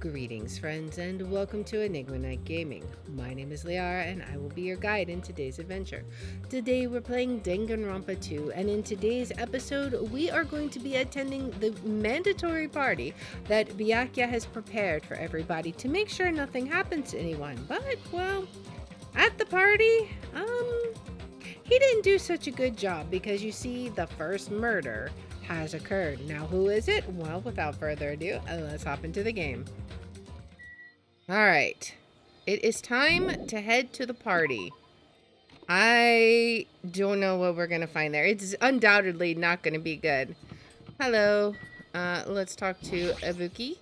Greetings, friends, and welcome to Enigma Night Gaming. My name is Liara, and I will be your guide in today's adventure. Today, we're playing Danganronpa 2, and in today's episode, we are going to be attending the mandatory party that Byakuya has prepared for everybody to make sure nothing happens to anyone. But, well, at the party, he didn't do such a good job because you see, the first murder has occurred. Now, who is it? Well, without further ado, let's hop into the game. Alright, it is time to head to the party. I don't know what we're gonna find there. It's undoubtedly not gonna be good. Hello, let's talk to Ibuki.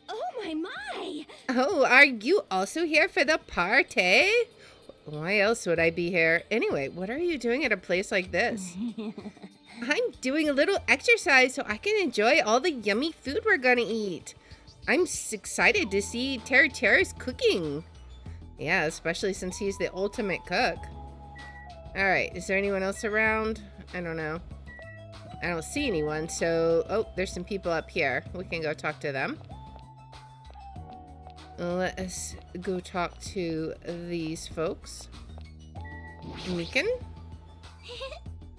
Oh my! Oh, are you also here for the party? Why else would I be here? Anyway, what are you doing at a place like this? I'm doing a little exercise so I can enjoy all the yummy food we're gonna eat. I'm excited to see Terry's cooking. Yeah, especially since he's the ultimate cook. Alright, is there anyone else around? I don't know. I don't see anyone, so... Oh, there's some people up here. We can go talk to them. Let us go talk to these folks. Meekin?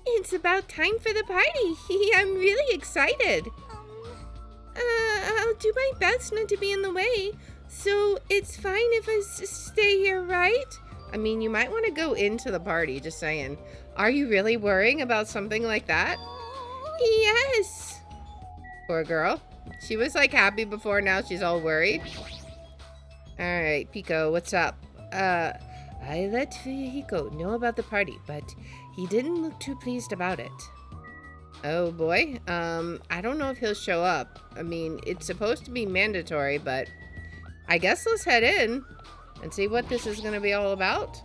It's about time for the party. I'm really excited. I'll do my best not to be in the way. So it's fine if I stay here, right? I mean, you might want to go into the party, just saying. Are you really worrying about something like that? Yes. Poor girl. She was like happy before, now she's all worried. Alright, Pico, what's up? I let Fuyuhiko know about the party, but he didn't look too pleased about it. Oh boy, I don't know if he'll show up. I mean, it's supposed to be mandatory, but I guess let's head in and see what this is going to be all about.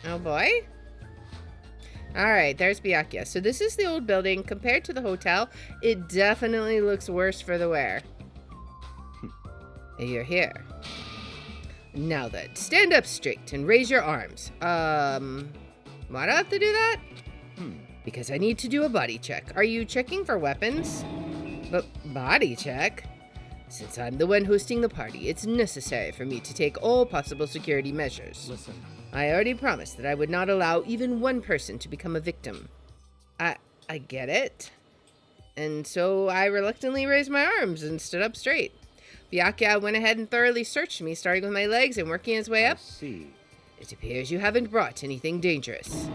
Oh boy. Alright, there's Byakuya. So this is the old building. Compared to the hotel, it definitely looks worse for the wear. You're here. Now then, stand up straight and raise your arms. Why do I have to do that? Because I need to do a body check. Are you checking for weapons? But body check? Since I'm the one hosting the party, it's necessary for me to take all possible security measures. Listen. I already promised that I would not allow even one person to become a victim. I get it. And so I reluctantly raised my arms and stood up straight. Byakuya went ahead and thoroughly searched me, starting with my legs and working his way up. I see. It appears you haven't brought anything dangerous.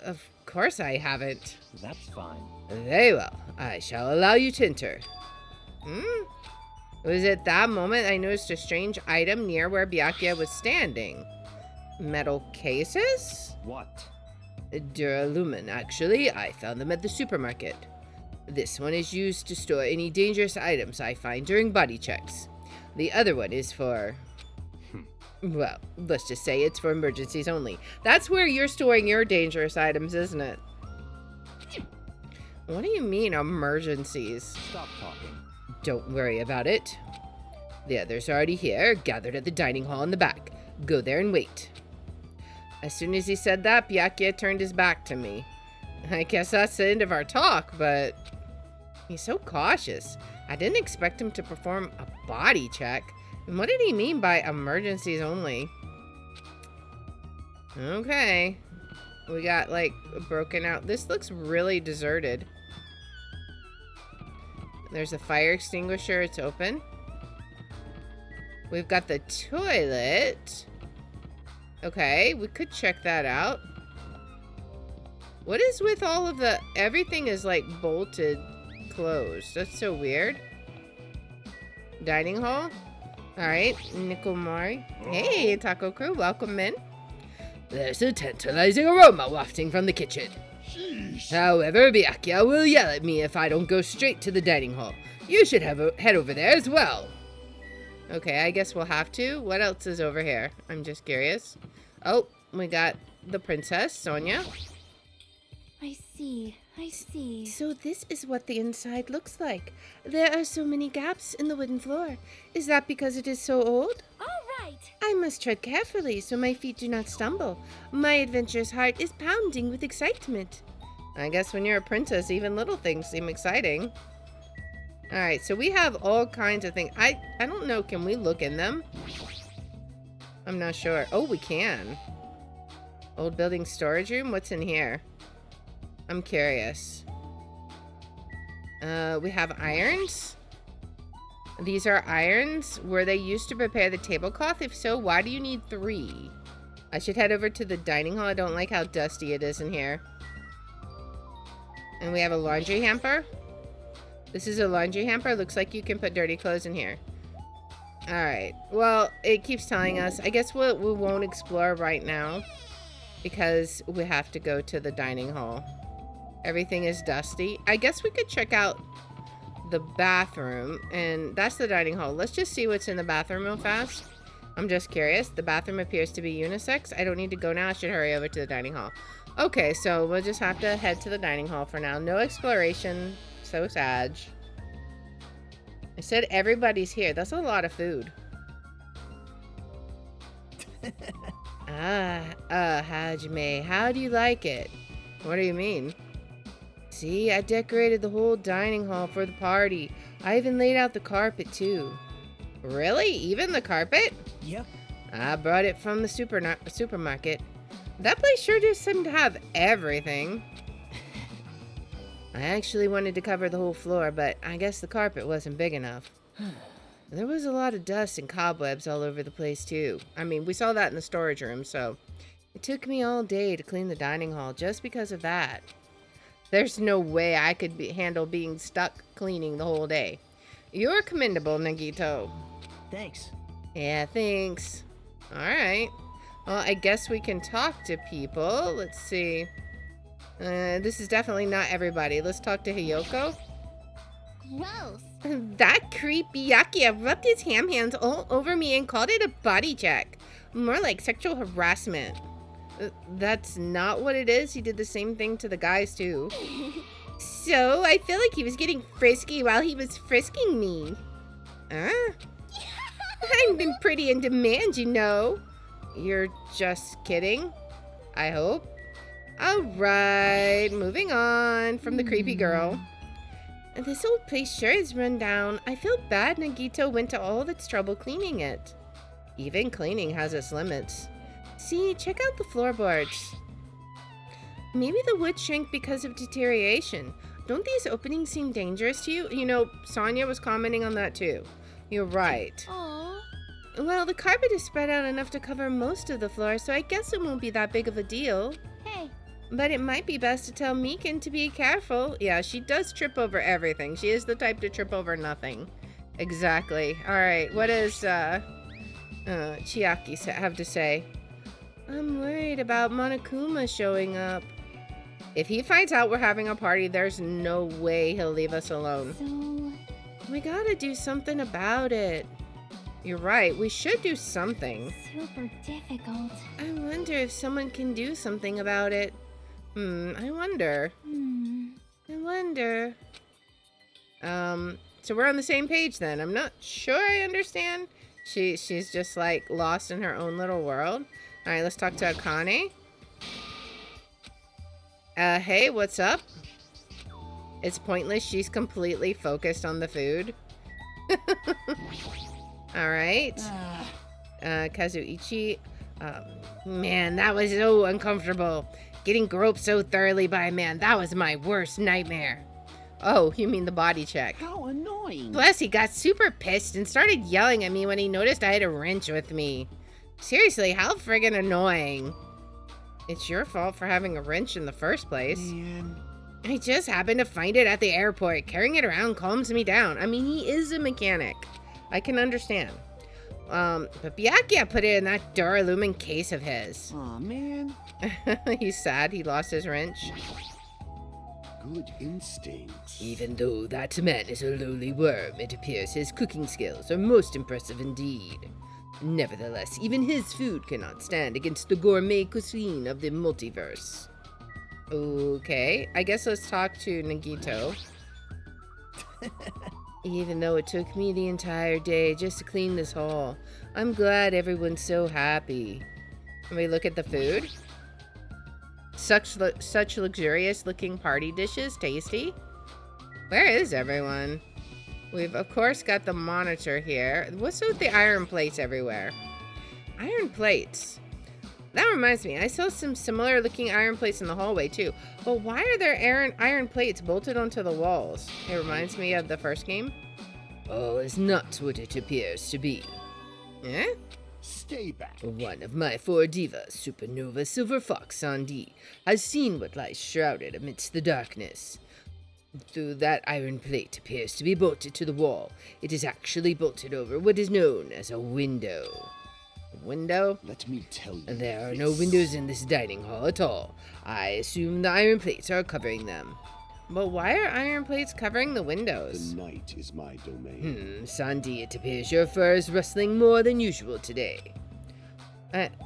Of course I haven't. That's fine. Very well. I shall allow you to enter. It was at that moment I noticed a strange item near where Byakuya was standing. Metal cases? What? Duralumin, actually. I found them at the supermarket. This one is used to store any dangerous items I find during body checks. The other one is for... Well, let's just say it's for emergencies only. That's where you're storing your dangerous items, isn't it? What do you mean, emergencies? Stop talking. Don't worry about it. The others are already here, gathered at the dining hall in the back. Go there and wait. As soon as he said that, Byakuya turned his back to me. I guess that's the end of our talk, but he's so cautious. I didn't expect him to perform a body check. And what did he mean by emergencies only? Okay. We got, like, broken out. This looks really deserted. There's a fire extinguisher. It's open. We've got the toilet. Okay, we could check that out. What is with all of the... Everything is, like, bolted closed. That's so weird. Dining hall? Alright, Nikomari. Hey, Taco Crew, welcome in. There's a tantalizing aroma wafting from the kitchen. Sheesh. However, Byakuya will yell at me if I don't go straight to the dining hall. You should head over there as well. Okay, I guess we'll have to. What else is over here? I'm just curious. Oh, we got the princess, Sonia. I see. So this is what the inside looks like. There are so many gaps in the wooden floor. Is that because it is so old? All right. I must tread carefully so my feet do not stumble. My adventurous heart is pounding with excitement. I guess when you're a princess, even little things seem exciting. All right, so we have all kinds of things. I don't know. Can we look in them? I'm not sure. Oh, we can. Old building storage room. What's in here? I'm curious. We have irons. These are irons. Were they used to prepare the tablecloth? If so, why do you need 3? I should head over to the dining hall. I don't like how dusty it is in here. And we have a laundry hamper. This is a laundry hamper. Looks like you can put dirty clothes in here. Alright. Well, it keeps telling us. I guess we won't explore right now, because we have to go to the dining hall. Everything is dusty. I guess we could check out the bathroom, and that's the dining hall. Let's just see what's in the bathroom real fast. I'm just curious. The bathroom appears to be unisex. I don't need to go now. I should hurry over to the dining hall. Okay, so we'll just have to head to the dining hall for now. No exploration. So sad. I said everybody's here. That's a lot of food. Hajime, how do you like it? What do you mean? See, I decorated the whole dining hall for the party. I even laid out the carpet too. Really? Even the carpet? Yep. I brought it from the supermarket. That place sure does seem to have everything. I actually wanted to cover the whole floor, but I guess the carpet wasn't big enough. There was a lot of dust and cobwebs all over the place too. I mean, we saw that in the storage room, so it took me all day to clean the dining hall just because of that. There's no way I could handle being stuck cleaning the whole day. You're commendable, Nagito. Thanks. Yeah, thanks. Alright. Well, I guess we can talk to people. Let's see. This is definitely not everybody. Let's talk to Hiyoko. Gross. That creepy Yakia rubbed his ham hands all over me and called it a body check. More like sexual harassment. That's not what it is. He did the same thing to the guys, too. So, I feel like he was getting frisky while he was frisking me. I've been pretty in demand, you know. You're just kidding? I hope. Alright, moving on from the creepy girl. This old place sure is run down. I feel bad Nagito went to all its trouble cleaning it. Even cleaning has its limits. See, check out the floorboards. Maybe the wood shrank because of deterioration. Don't these openings seem dangerous to you? You know, Sonia was commenting on that too. You're right. Aww. Well, the carpet is spread out enough to cover most of the floor, so I guess it won't be that big of a deal. Hey. But it might be best to tell Mikan to be careful. Yeah, she does trip over everything. She is the type to trip over nothing. Exactly. Alright, what does Chiaki have to say? I'm worried about Monokuma showing up. If he finds out we're having a party, there's no way he'll leave us alone. So... We gotta do something about it. You're right, we should do something. super difficult. I wonder if someone can do something about it. I wonder. I wonder. So we're on the same page then. I'm not sure I understand. She's just like lost in her own little world. All right, let's talk to Akane. Hey, what's up? It's pointless. She's completely focused on the food. All right. Kazuichi. Man, that was so uncomfortable. Getting groped so thoroughly by a man, that was my worst nightmare. Oh, you mean the body check. How annoying. Plus, he got super pissed and started yelling at me when he noticed I had a wrench with me. Seriously, how friggin' annoying. It's your fault for having a wrench in the first place. Man. I just happened to find it at the airport. Carrying it around calms me down. I mean, he is a mechanic. I can understand. But Byakuya put it in that Duralumin case of his. Aw, man. He's sad he lost his wrench. Good instincts. Even though that man is a lowly worm, it appears his cooking skills are most impressive indeed. Nevertheless, even his food cannot stand against the gourmet cuisine of the multiverse. Okay, I guess let's talk to Nagito. Even though it took me the entire day just to clean this hall, I'm glad everyone's so happy. Can we look at the food? Such luxurious looking party dishes, tasty. Where is everyone? We've, of course, got the monitor here. What's with the iron plates everywhere? Iron plates. That reminds me, I saw some similar looking iron plates in the hallway too. But why are there iron plates bolted onto the walls? It reminds me of the first game. All is not what it appears to be. Eh? Stay back. One of my 4 divas, Supernova Silver Fox Sandy, has seen what lies shrouded amidst the darkness. Though that iron plate appears to be bolted to the wall, it is actually bolted over what is known as a window. Window? Let me tell you. There are no windows in this dining hall at all. I assume the iron plates are covering them. But why are iron plates covering the windows? The night is my domain. Sandy, it appears your fur is rustling more than usual today.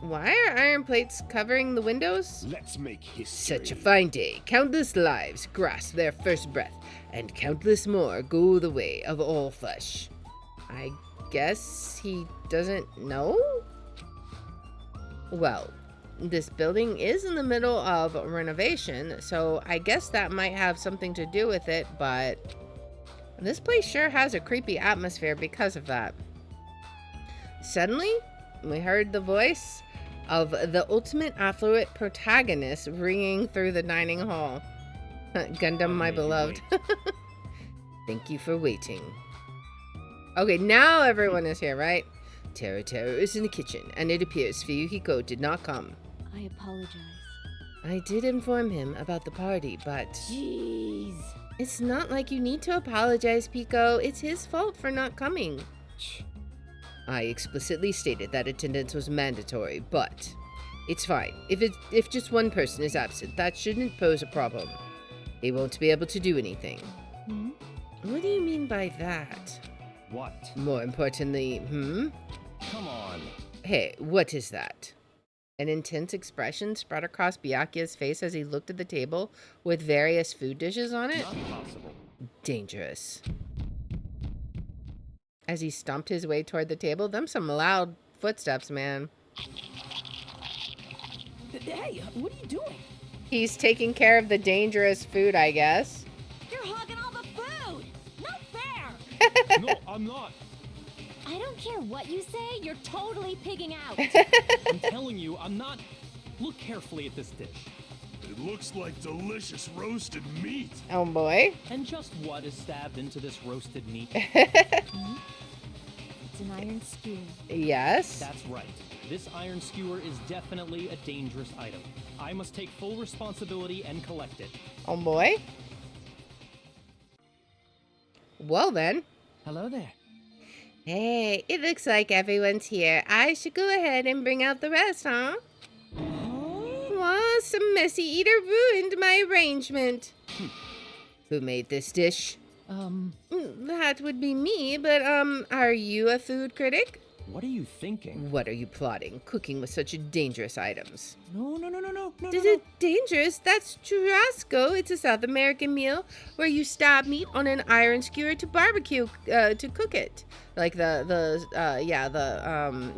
Why are iron plates covering the windows? Let's make history. Such a fine day. Countless lives grasp their first breath, and countless more go the way of all flesh. I guess he doesn't know? Well, this building is in the middle of renovation, so I guess that might have something to do with it, but this place sure has a creepy atmosphere because of that. Suddenly, we heard the voice of the ultimate affluent protagonist ringing through the dining hall. Gundam, my beloved. Thank you for waiting. Okay, now everyone is here, right? Terra is in the kitchen, and it appears Fuyuhiko did not come. I apologize. I did inform him about the party, but... Jeez. It's not like you need to apologize, Pico. It's his fault for not coming. I explicitly stated that attendance was mandatory, but it's fine. If just one person is absent, that shouldn't pose a problem. He won't be able to do anything. Hmm? What do you mean by that? What? More importantly, Come on. Hey, what is that? An intense expression spread across Byakuya's face as he looked at the table with various food dishes on it. Not possible. Dangerous. As he stomped his way toward the table, them some loud footsteps, man. Hey, what are you doing? He's taking care of the dangerous food, I guess. You're hogging all the food! Not fair! No, I'm not. I don't care what you say, you're totally pigging out. I'm telling you, I'm not. Look carefully at this dish. It looks like delicious roasted meat. Oh boy. And just what is stabbed into this roasted meat? It's an iron skewer. Yes. That's right. This iron skewer is definitely a dangerous item. I must take full responsibility and collect it. Oh boy. Well then. Hello there. Hey, it looks like everyone's here. I should go ahead and bring out the rest, huh? Well, some messy eater ruined my arrangement. Who made this dish? That would be me, but, are you a food critic? What are you thinking? What are you plotting, cooking with such dangerous items? No. Is it dangerous? That's churrasco. It's a South American meal where you stab meat on an iron skewer to barbecue, to cook it. Like the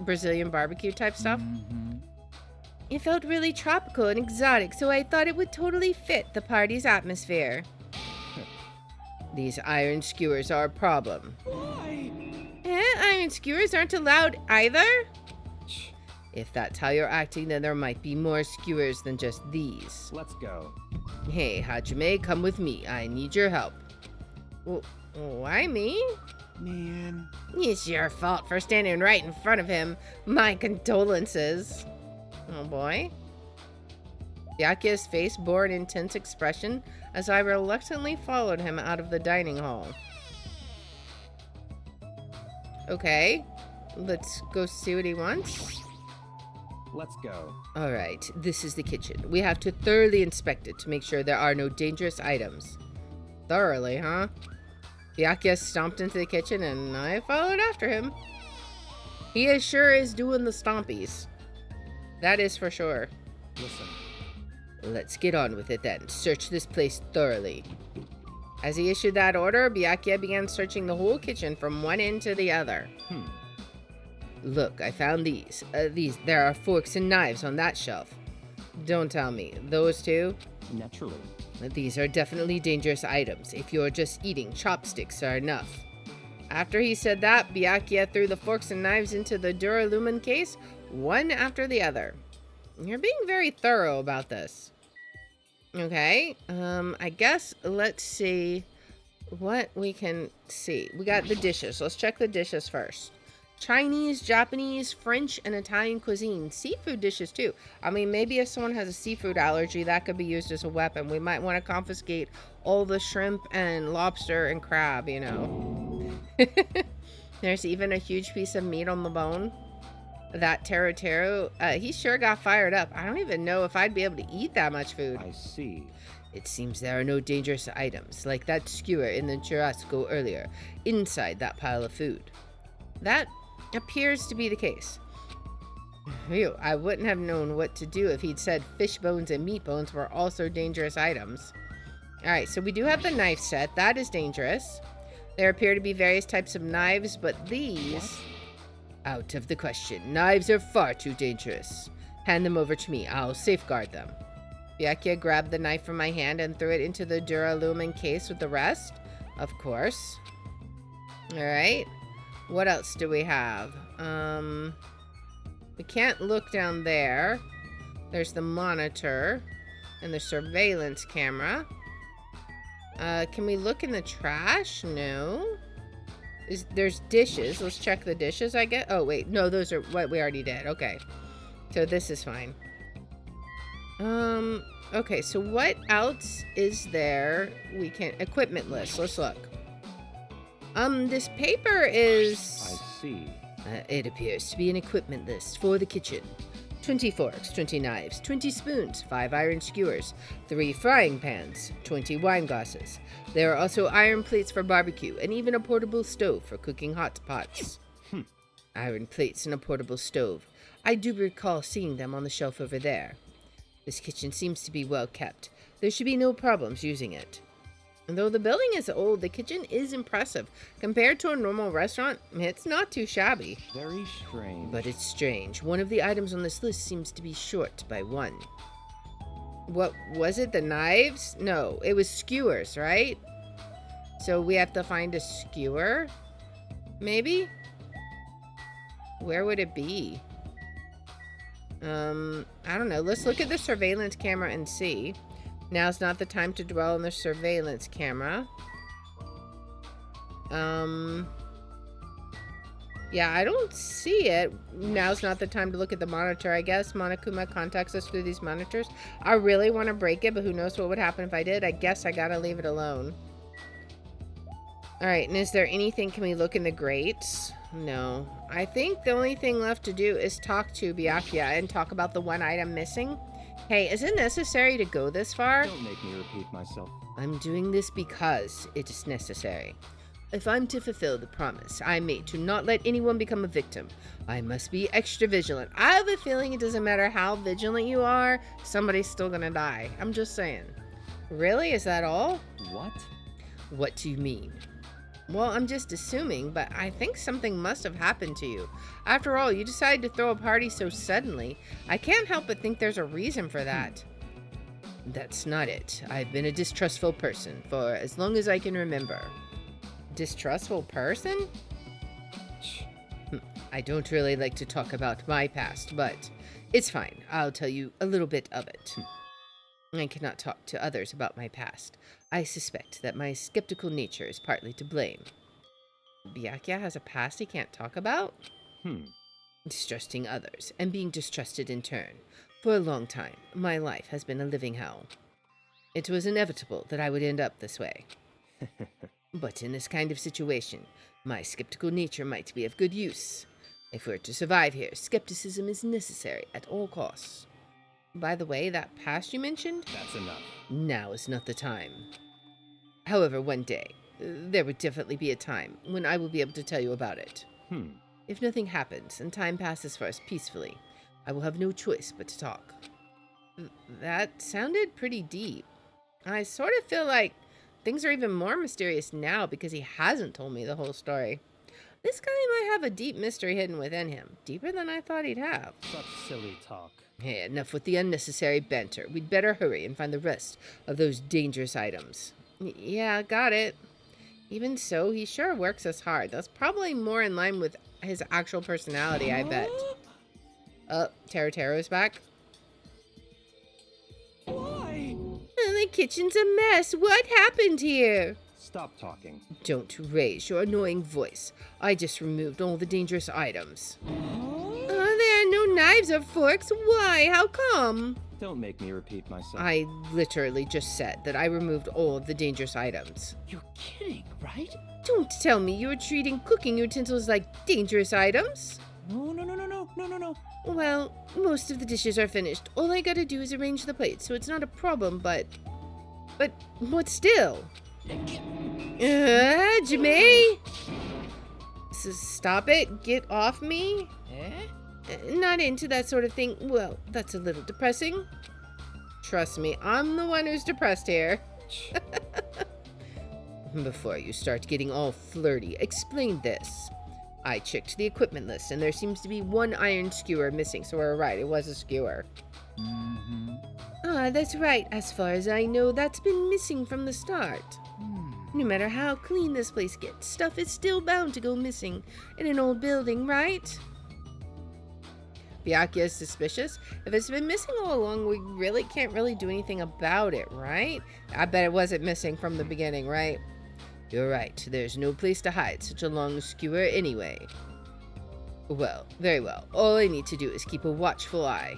Brazilian barbecue type stuff. It felt really tropical and exotic, so I thought it would totally fit the party's atmosphere. These iron skewers are a problem. Why? Iron skewers aren't allowed either? If that's how you're acting, then there might be more skewers than just these. Let's go. Hey, Hajime, come with me. I need your help. Why me? Man. It's your fault for standing right in front of him. My condolences. Oh boy. Byakuya's face bore an intense expression as I reluctantly followed him out of the dining hall. Okay, let's go see what he wants. Let's go. All right, this is the kitchen. We have to thoroughly inspect it to make sure there are no dangerous items. Thoroughly, huh? Byakuya stomped into the kitchen and I followed after him. He sure is doing the stompies. That is for sure. Listen. Let's get on with it then. Search this place thoroughly. As he issued that order, Byakuya began searching the whole kitchen from one end to the other. Look, I found these. There are forks and knives on that shelf. Don't tell me. Those two? Naturally. These are definitely dangerous items. If you're just eating, chopsticks are enough. After he said that, Byakuya threw the forks and knives into the Duralumin case, one after the other. You're being very thorough about this. Okay, I guess let's see what we can see. We got the dishes. Let's check the dishes first. Chinese, Japanese, French, and Italian cuisine. Seafood dishes too. I mean, maybe if someone has a seafood allergy, that could be used as a weapon. We might want to confiscate all the shrimp and lobster and crab, you know. There's even a huge piece of meat on the bone. That Teru, he sure got fired up. I don't even know if I'd be able to eat that much food. I see. It seems there are no dangerous items, like that skewer in the churrasco earlier, inside that pile of food. That appears to be the case. Phew, I wouldn't have known what to do if he'd said fish bones and meat bones were also dangerous items. Alright, so we do have the knife set. That is dangerous. There appear to be various types of knives, but these... What? Out of the question. Knives are far too dangerous. Hand them over to me. I'll safeguard them. Byakuya grabbed the knife from my hand and threw it into the Duralumin case with the rest. Of course. Alright. What else do we have? We can't look down there. There's the monitor and the surveillance camera. Can we look in the trash? No. There's dishes. Let's check the dishes, I guess. Oh, wait. No, those are what we already did. Okay. So this is fine. Okay, so what else is there? We can... Equipment list. Let's look. This paper is... I see. It appears to be an equipment list for the kitchen. 20 forks, 20 knives, 20 spoons, 5 iron skewers, 3 frying pans, 20 wine glasses. There are also iron plates for barbecue and even a portable stove for cooking hot pots. Iron plates and a portable stove. I do recall seeing them on the shelf over there. This kitchen seems to be well kept. There should be no problems using it. Though the building is old, the kitchen is impressive. Compared to a normal restaurant, it's not too shabby. Very strange. But it's strange. One of the items on this list seems to be short by 1. What was it? The knives? No, it was skewers, right? So we have to find a skewer? Maybe? Where would it be? I don't know. Let's look at the surveillance camera and see. Now's not the time to dwell on the surveillance camera. Yeah, I don't see it. Now's not the time to look at the monitor, I guess. Monokuma contacts us through these monitors. I really want to break it, but who knows what would happen if I did. I guess I gotta leave it alone. Alright, and is there anything? Can we look in the grates? No. I think the only thing left to do is talk to Byakuya and talk about the one item missing. Hey, is it necessary to go this far? Don't make me repeat myself. I'm doing this because it is necessary. If I'm to fulfill the promise I made to not let anyone become a victim, I must be extra vigilant. I have a feeling it doesn't matter how vigilant you are, somebody's still gonna die. I'm just saying. Really? Is that all? What? What do you mean? Well, I'm just assuming, but I think something must have happened to you. After all, you decided to throw a party so suddenly. I can't help but think there's a reason for that. That's not it. I've been a distrustful person for as long as I can remember. Distrustful person? I don't really like to talk about my past, but it's fine. I'll tell you a little bit of it. I cannot talk to others about my past. I suspect that my skeptical nature is partly to blame. Byakuya has a past he can't talk about? Distrusting others and being distrusted in turn. For a long time, my life has been a living hell. It was inevitable that I would end up this way. But in this kind of situation, my skeptical nature might be of good use. If we're to survive here, skepticism is necessary at all costs. By the way, that past you mentioned? That's enough. Now is not the time. However, one day, there would definitely be a time when I will be able to tell you about it. If nothing happens and time passes for us peacefully, I will have no choice but to talk. That sounded pretty deep. I sort of feel like things are even more mysterious now because he hasn't told me the whole story. This guy might have a deep mystery hidden within him, deeper than I thought he'd have. Such silly talk. Hey, enough with the unnecessary banter. We'd better hurry and find the rest of those dangerous items. Yeah, got it. Even so, he sure works us hard. That's probably more in line with his actual personality, I bet. Oh, Terotero's back. Why? The kitchen's a mess. What happened here? Stop talking. Don't raise your annoying voice. I just removed all the dangerous items. There are no knives or forks. Why? How come? Don't make me repeat myself. I literally just said that I removed all of the dangerous items. You're kidding, right? Don't tell me you're treating cooking utensils like dangerous items. No. Well, most of the dishes are finished. All I gotta do is arrange the plates, so it's not a problem, but what still? Jimmy? Stop it. Get off me. Not into that sort of thing. Well, that's a little depressing. Trust me, I'm the one who's depressed here. Before you start getting all flirty, explain this. I checked the equipment list, and there seems to be one iron skewer missing, so we're right, it was a skewer. Ah, that's right. As far as I know, that's been missing from the start. No matter how clean this place gets, stuff is still bound to go missing in an old building, right? Byakuya is suspicious. If it's been missing all along, we really can't really do anything about it, right? I bet it wasn't missing from the beginning, right? You're right. There's no place to hide such a long skewer anyway. Well, very well. All I need to do is keep a watchful eye.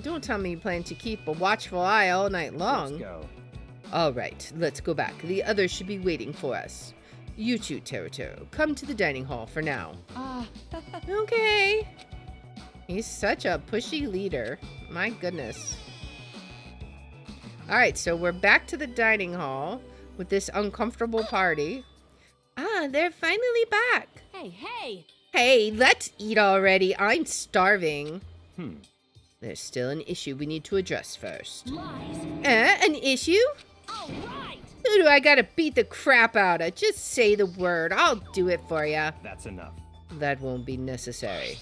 Don't tell me you plan to keep a watchful eye all night long. Let's go. All right, let's go back. The others should be waiting for us. You two, Terotero, come to the dining hall for now. Okay. He's such a pushy leader. My goodness. All right, so we're back to the dining hall with this uncomfortable party. Ah, they're finally back. Hey! Hey, let's eat already. I'm starving. There's still an issue we need to address first. Lies! An issue? All right! Who do I gotta beat the crap out of? Just say the word. I'll do it for ya. That's enough. That won't be necessary.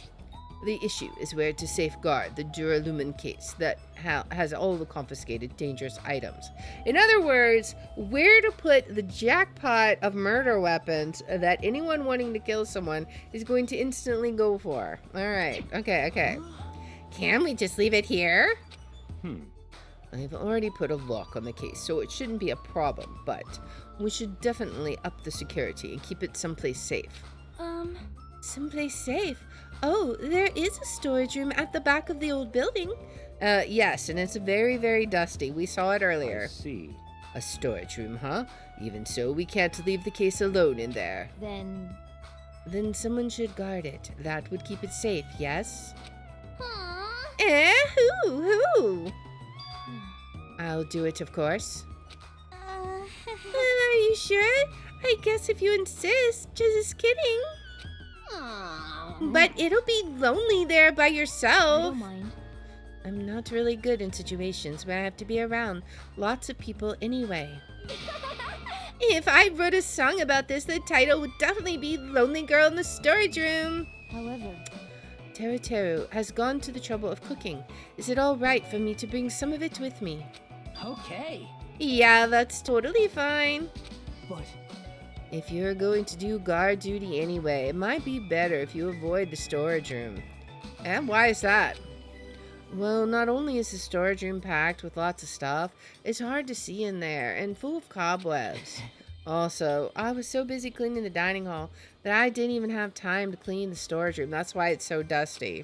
The issue is where to safeguard the Duralumin case that has all the confiscated dangerous items. In other words, where to put the jackpot of murder weapons that anyone wanting to kill someone is going to instantly go for. All right. Okay. Can we just leave it here? I've already put a lock on the case, so it shouldn't be a problem, but we should definitely up the security and keep it someplace safe. Someplace safe? Oh, there is a storage room at the back of the old building. Yes, and it's very, very dusty. We saw it I earlier. see. A storage room, huh? Even so, we can't leave the case alone in there. Then someone should guard it. That would keep it safe, yes? Who? I'll do it, of course. Are you sure? I guess if you insist. Just kidding. But it'll be lonely there by I yourself. don't mind. I'm not really good in situations where I have to be around lots of people anyway. If I wrote a song about this, the title would definitely be Lonely Girl in the Storage Room. However, Terotero has gone to the trouble of cooking. Is it all right for me to bring some of it with me? Okay. Yeah, that's totally fine. But If you're going to do guard duty anyway, it might be better if you avoid the storage room. And why is that? Well, not only is the storage room packed with lots of stuff, it's hard to see in there and full of cobwebs. Also, I was so busy cleaning the dining hall that I didn't even have time to clean the storage room. That's why it's so dusty.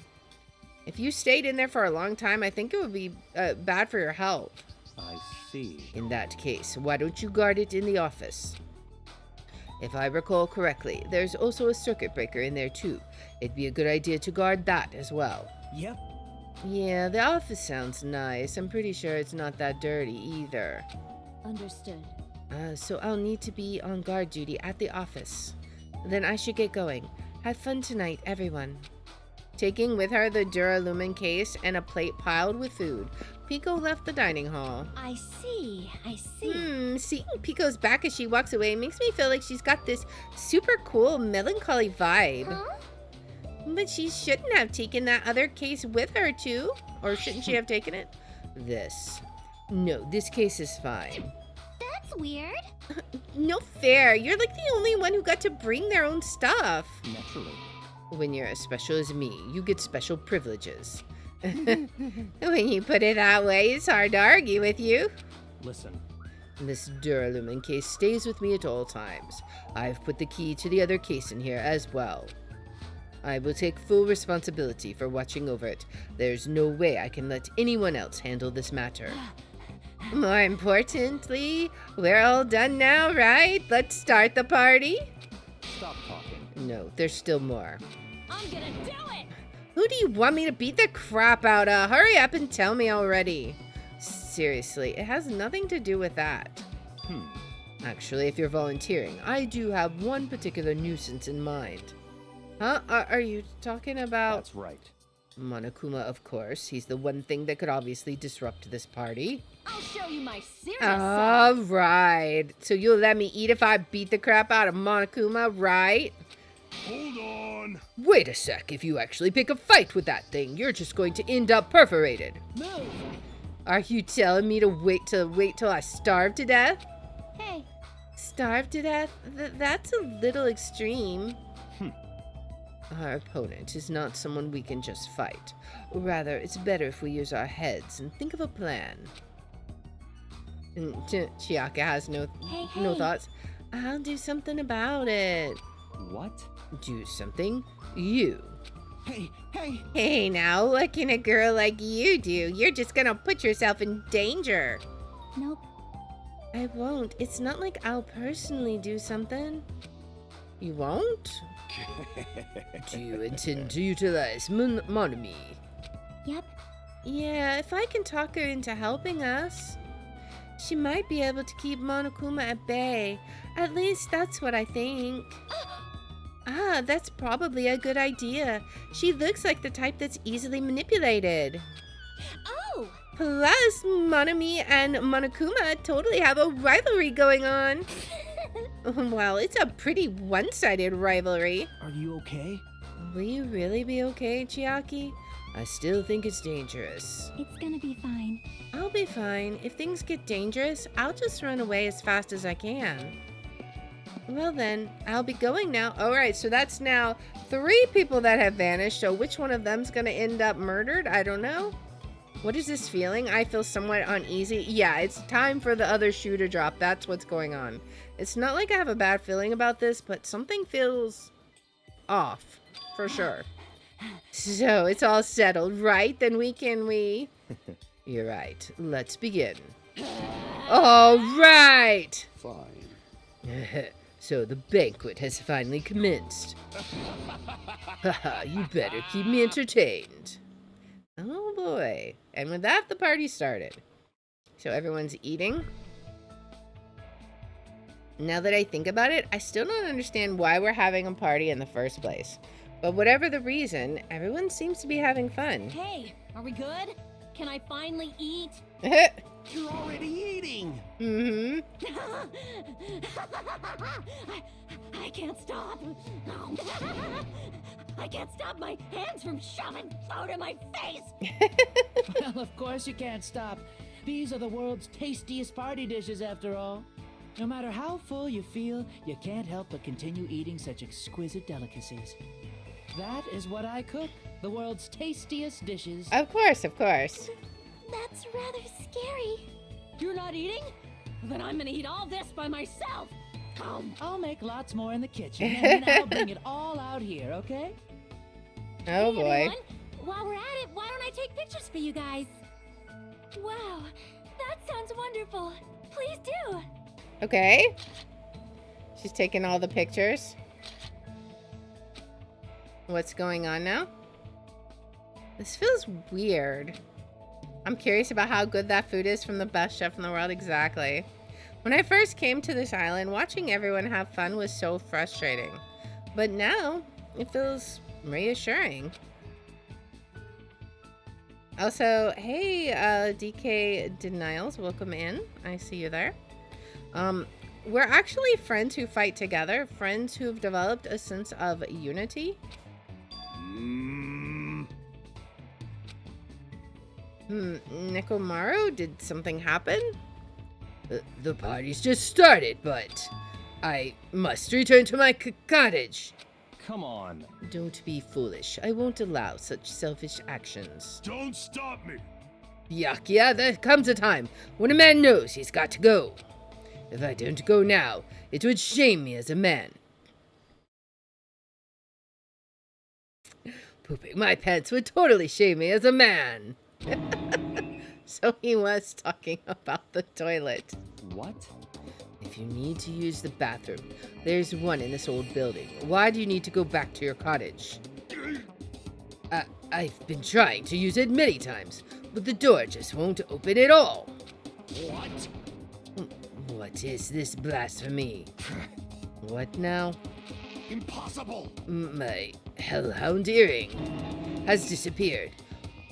If you stayed in there for a long time, I think it would be bad for your health. I see. In that case, why don't you guard it in the office? If I recall correctly, there's also a circuit breaker in there too. It'd be a good idea to guard that as well. yep. Yeah, the office sounds nice. I'm pretty sure it's not that dirty either. understood. So I'll need to be on guard duty at the office. Then I should get going. Have fun tonight, everyone. Taking with her the Duralumin case and a plate piled with food, Pico left the dining hall. I see. Seeing Pico's back as she walks away makes me feel like she's got this super cool melancholy vibe. Huh? But she shouldn't have taken that other case with her too. Or shouldn't she have taken it? No, this case is fine. That That's weird. No fair. You're like the only one who got to bring their own stuff. Naturally. When you're as special as me, you get special privileges. When you put it that way, it's hard to argue with you. Listen, This Duralumin case stays with me at all times. I've put the key to the other case in here as well. I will take full responsibility for watching over it. There's no way I can let anyone else handle this matter. More importantly, we're all done now, right? Let's start the party. Stop talking. No, there's still more. I'm gonna do it! Who do you want me to beat the crap out of? Hurry up and tell me already. Seriously, it has nothing to do with that. Actually, if you're volunteering, I do have one particular nuisance in mind. Huh? Are you talking about... That's right. Monokuma, of course. He's the one thing that could obviously disrupt this party. I'll show you my serious All side. right. So you'll let me eat if I beat the crap out of Monokuma, right? Hold on. Wait a sec. If you actually pick a fight with that thing, you're just going to end up perforated. Move! Are you telling me to wait till I starve to death? Hey, Starve to death? That's a little extreme. Our opponent is not someone we can just fight. Rather, it's better if we use our heads and think of a plan. And Chiaka has no hey. thoughts. I'll do something about it. What? Do something? You. Hey! Hey now, what can a girl like you do? You're just gonna put yourself in danger. Nope. I won't. It's not like I'll personally do something. You won't? Do you intend to utilize Monomi? Yep. Yeah, if I can talk her into helping us, she might be able to keep Monokuma at bay. At least that's what I think. That's probably a good idea. She looks like the type that's easily manipulated. Oh! Plus, Monomi and Monokuma totally have a rivalry going on. Well, it's a pretty one-sided rivalry. Are you okay? Will you really be okay, Chiaki? I still think it's dangerous. It's gonna be fine. I'll be fine. If things get dangerous, I'll just run away as fast as I can. Well then, I'll be going now. Alright, so that's now 3 people that have vanished. So which one of them's gonna end up murdered? I don't know. What is this feeling? I feel somewhat uneasy. Yeah, it's time for the other shoe to drop. That's what's going on. It's not like I have a bad feeling about this, but something feels off, for sure. So it's all settled, right? Then we... You're right. Let's begin. All right! Fine. So the banquet has finally commenced. Haha, you better keep me entertained. Oh boy. And with that, the party started. So everyone's eating. Now that I think about it, I still don't understand why we're having a party in the first place. But whatever the reason, everyone seems to be having fun. Hey, are we good? Can I finally eat? You're already eating! Mm-hmm. I can't stop. I can't stop my hands from shoving food in my face. Well, of course you can't stop. These are the world's tastiest party dishes, after all. No matter how full you feel, you can't help but continue eating such exquisite delicacies. That is what I cook, the world's tastiest dishes. Of course, of course. That's rather scary. You're not eating? Then I'm gonna eat all this by myself. I'll make lots more in the kitchen, and then I'll bring it all out here, okay? Oh Hey, boy. everyone. While we're at it, why don't I take pictures for you guys? Wow, that sounds wonderful. Please do. Okay. She's taking all the pictures. What's going on now? This feels weird. I'm curious about how good that food is from the best chef in the world. Exactly. When I first came to this island, watching everyone have fun was so frustrating. But now, it feels reassuring. Also, hey, DK Denials, welcome in. I see you there. We're actually friends who fight together, friends who've developed a sense of unity. Nekomaru, did something happen? The party's just started, but I must return to my cottage. Come on. Don't be foolish. I won't allow such selfish actions. Don't stop me. Byakuya, there comes a time when a man knows he's got to go. If I don't go now, it would shame me as a man. Pooping my pants would totally shame me as a man. So he was talking about the toilet. What? If you need to use the bathroom, there's one in this old building. Why do you need to go back to your cottage? I've been trying to use it many times, but the door just won't open at all. What? What is this blasphemy? What now? Impossible! My hellhound earring has disappeared.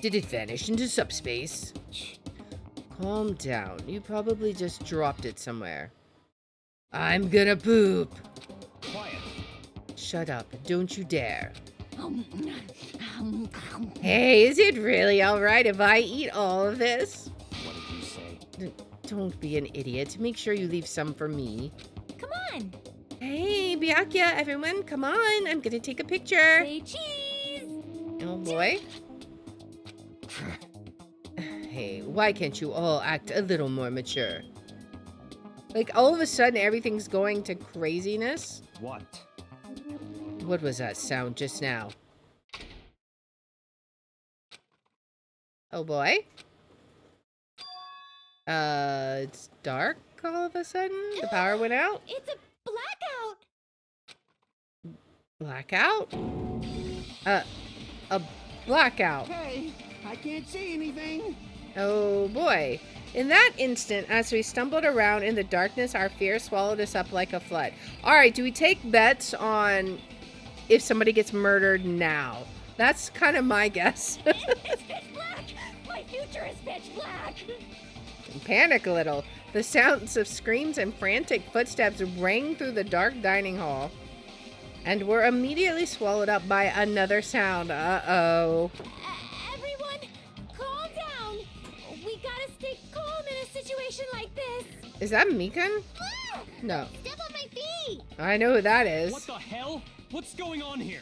Did it vanish into subspace? Calm down. You probably just dropped it somewhere. I'm gonna poop. Quiet. Shut up. Don't you dare. Hey, is it really alright if I eat all of this? What did you say? Don't be an idiot. Make sure you leave some for me. Come on. Hey, Byakuya, everyone, come on. I'm gonna take a picture. Say cheese. Oh boy. Hey, why can't you all act a little more mature? Like, all of a sudden, everything's going to craziness? What? What was that sound just now? Oh boy. It's dark all of a sudden? The power went out? It's a blackout. Blackout? A blackout. Hey, I can't see anything. Oh boy. In that instant, as we stumbled around in the darkness, our fear swallowed us up like a flood. Alright, do we take bets on if somebody gets murdered now? That's kind of my guess. It's pitch black. My future is pitch black. Panic a little. The sounds of screams and frantic footsteps rang through the dark dining hall and were immediately swallowed up by another sound. Uh-oh. Everyone, calm down. We gotta stay calm in a situation like this. Is that Mikan? Ah! No. Step on my feet. I know who that is. What the hell? What's going on here?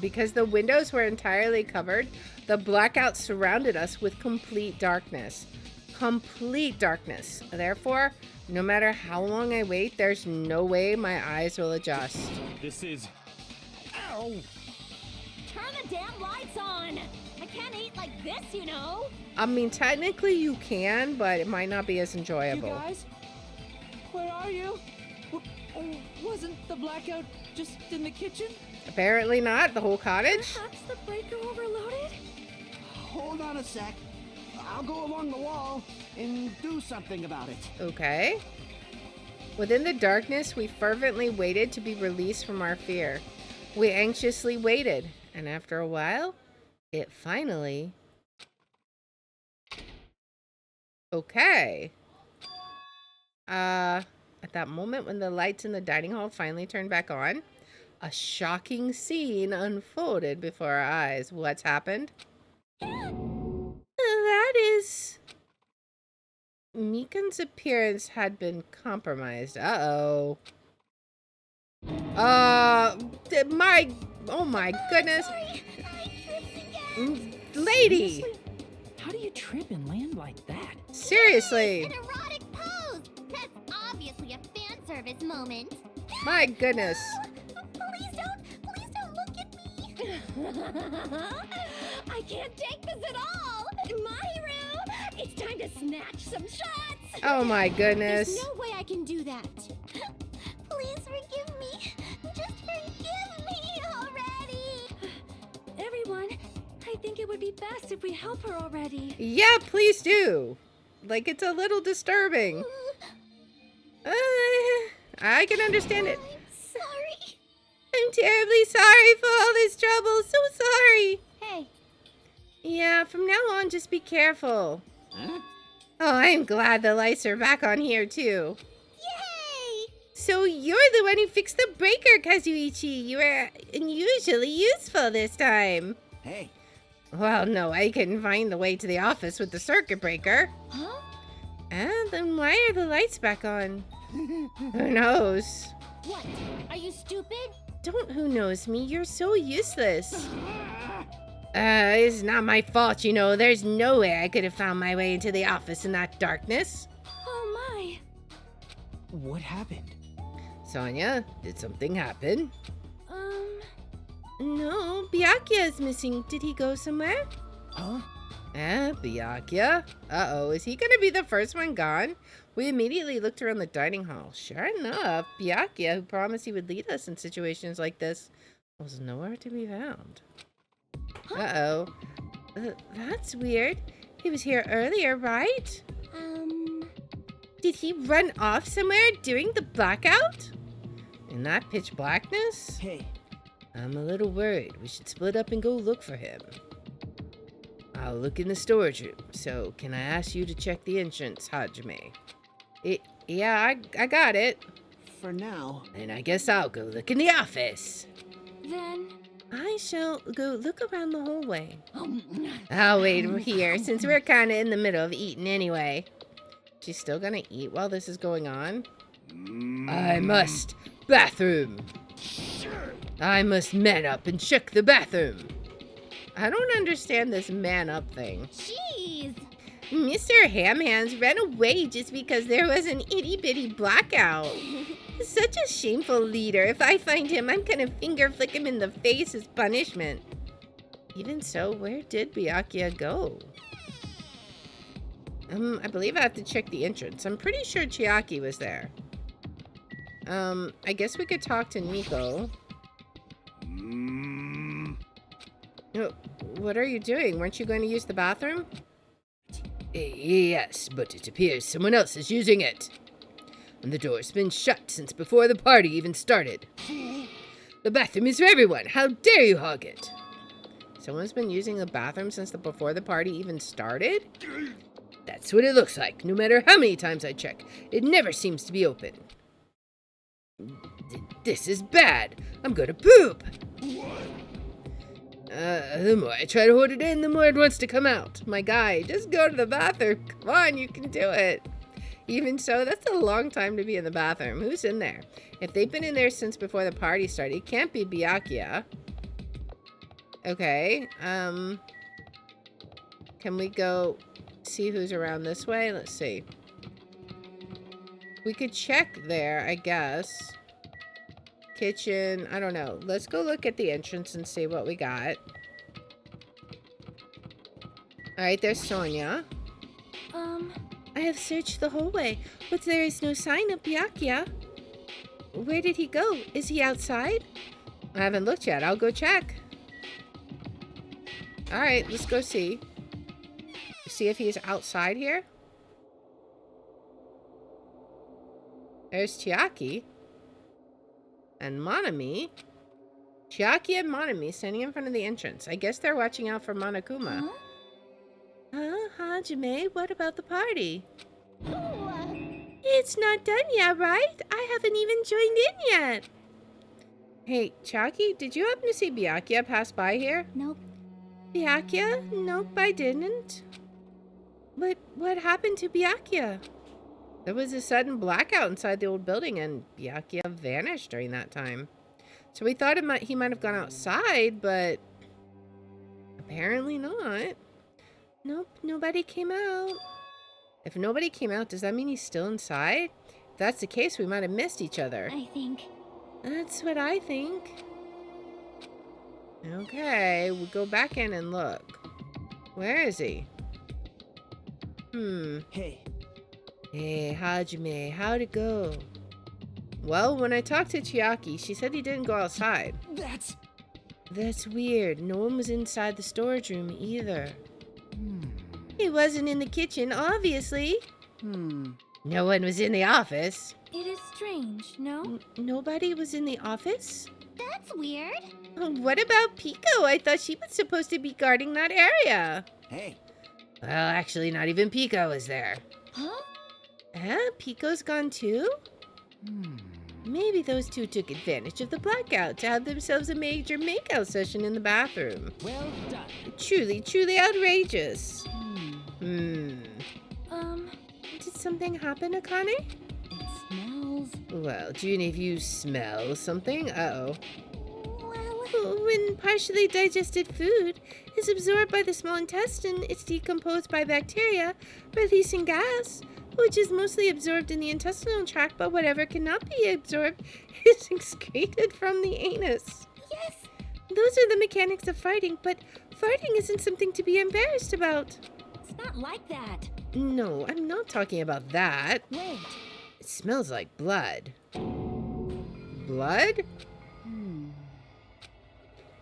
Because the windows were entirely covered, the blackout surrounded us with complete darkness. Complete darkness. Therefore, no matter how long I wait, there's no way my eyes will adjust. This is... Ow! Turn the damn lights on. I can't eat like this, you know. I mean, technically you can, but it might not be as You enjoyable. guys? Where are you? Wasn't the blackout just in the kitchen? Apparently not. The whole cottage? Perhaps the breaker overloaded? Hold on a sec. I'll go along the wall and do something about it. Okay. Within the darkness, we fervently waited to be released from our fear. We anxiously waited, and after a while, it finally... Okay. At that moment when the lights in the dining hall finally turned back on, a shocking scene unfolded before our eyes. What's happened? That is... Mikan's appearance had been compromised. Uh-oh. Oh my goodness. Sorry, I tripped again. Lady! Seriously? How do you trip and land like that? Seriously. An erotic pose. That's obviously a fan service moment. My goodness. Please don't look at me. I can't take this at all. My hero, it's time to snatch some shots. Oh my goodness. There's no way I can do that. Please forgive me. Just forgive me already. Everyone, I think it would be best if we help her already. Yeah, please do. Like, it's a little disturbing. I can understand it. I'm sorry. I'm terribly sorry for all this trouble. So sorry. Hey, Yeah, from now on, just be careful. Huh? Oh, I'm glad the lights are back on here, too. yay! So you're the one who fixed the breaker, Kazuichi. You were unusually useful this time. Hey, Well, no, I couldn't find the way to the office with the circuit breaker. Huh? And then why are the lights back on? Who knows? What? Are you stupid? Don't who knows me, you're so useless. It's not my fault, you know. There's no way I could have found my way into the office in that darkness. Oh my. What happened? Sonia, did something happen? Um, No, Byakuya is missing. Did he go somewhere? Huh? Byakuya? Uh-oh, is he gonna be the first one gone? We immediately looked around the dining hall. Sure enough, Byakuya, who promised he would lead us in situations like this, was nowhere to be found. Uh-oh. That's weird. He was here earlier, right? Did he run off somewhere during the blackout? In that pitch blackness? Hey, I'm a little worried. We should split up and go look for him. I'll look in the storage room. So, can I ask you to check the entrance, Hajime? Yeah, I got it. For now. Then I guess I'll go look in the office. then... I shall go look around the hallway. I'll wait here, since we're kind of in the middle of eating anyway. She's still gonna eat while this is going on? I must. Bathroom. I must man up and check the bathroom. I don't understand this man up thing. Jeez! Mr. Ham Hands ran away just because there was an itty-bitty blackout. Such a shameful leader. If I find him, I'm gonna finger flick him in the face as punishment. Even so, where did Byakuya go? I believe I have to check the entrance. I'm pretty sure Chiaki was there. I guess we could talk to Nico. Oh, what are you doing? Weren't you going to use the bathroom? Yes, but it appears someone else is using it. And the door's been shut since before the party even started. The bathroom is for everyone. How dare you hog it? Someone's been using the bathroom since before the party even started? That's what it looks like. No matter how many times I check, it never seems to be open. This is bad. I'm gonna poop. The more I try to hold it in, the more it wants to come out. My guy, just go to the bathroom. Come on, you can do it. Even so, that's a long time to be in the bathroom. Who's in there? If they've been in there since before the party started, it can't be Byakuya. Okay, can we go see who's around this way? Let's see. We could check there, I guess. Kitchen, I don't know. Let's go look at the entrance and see what we got. Alright, there's Sonia. I have searched the hallway, but there is no sign of Byakuya. Where did he go? Is he outside? I haven't looked yet. I'll go check. Alright, let's go see. See if he's outside here. There's Chiaki. And Monomi. Chiaki and Monomi standing in front of the entrance. I guess they're watching out for Monokuma. Hajime, what about the party? It's not done yet, right? I haven't even joined in yet. Hey, Chiaki, did you happen to see Byakuya pass by here? Nope. Byakuya? Nope, I didn't. But what happened to Byakuya? There was a sudden blackout inside the old building, and Byakuya vanished during that time. So we thought he might have gone outside, but apparently not. Nope, nobody came out. If nobody came out, does that mean he's still inside? If that's the case, we might have missed each other. I think. That's what I think. Okay, we'll go back in and look. Where is he? Hey. Hey, Hajime, how'd it go? Well, when I talked to Chiaki, she said he didn't go outside. That's weird. No one was inside the storage room either. He wasn't in the kitchen, obviously. No one was in the office. It is strange, no? Nobody was in the office? That's weird. What about Pico? I thought she was supposed to be guarding that area. Hey. Well, actually, not even Pico was there. Huh? Pico's gone too? Maybe those two took advantage of the blackout to have themselves a major makeout session in the bathroom. Well done. Truly, truly outrageous. Did something happen, Akane? It smells. Well, do any of you smell something? Uh-oh. Well, When partially digested food is absorbed by the small intestine, it's decomposed by bacteria, releasing gas, which is mostly absorbed in the intestinal tract, but whatever cannot be absorbed is excreted from the anus. yes. Those are the mechanics of farting, but farting isn't something to be embarrassed about. It's not like that. No, I'm not talking about that. Wait. It smells like blood. Blood?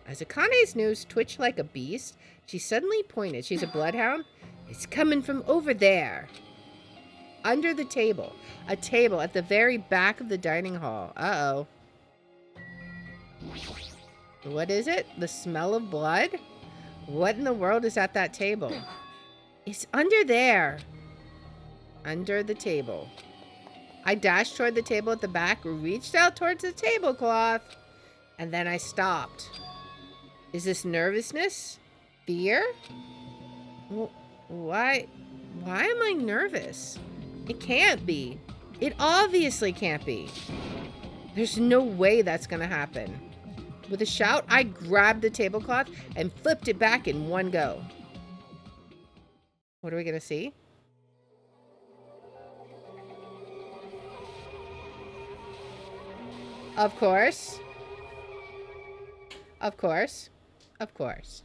As Akane's nose twitched like a beast, she suddenly pointed. She's a bloodhound. It's coming from over there. Under the table. A table at the very back of the dining hall. Uh-oh. What is it? The smell of blood? What in the world is at that table? It's under there. Under the table. I dashed toward the table at the back, reached out towards the tablecloth, and then I stopped. Is this nervousness? Fear? Why am I nervous? It can't be. It obviously can't be. There's no way that's gonna happen. With a shout, I grabbed the tablecloth and flipped it back in one go. What are we gonna see? Of course. Of course. Of course.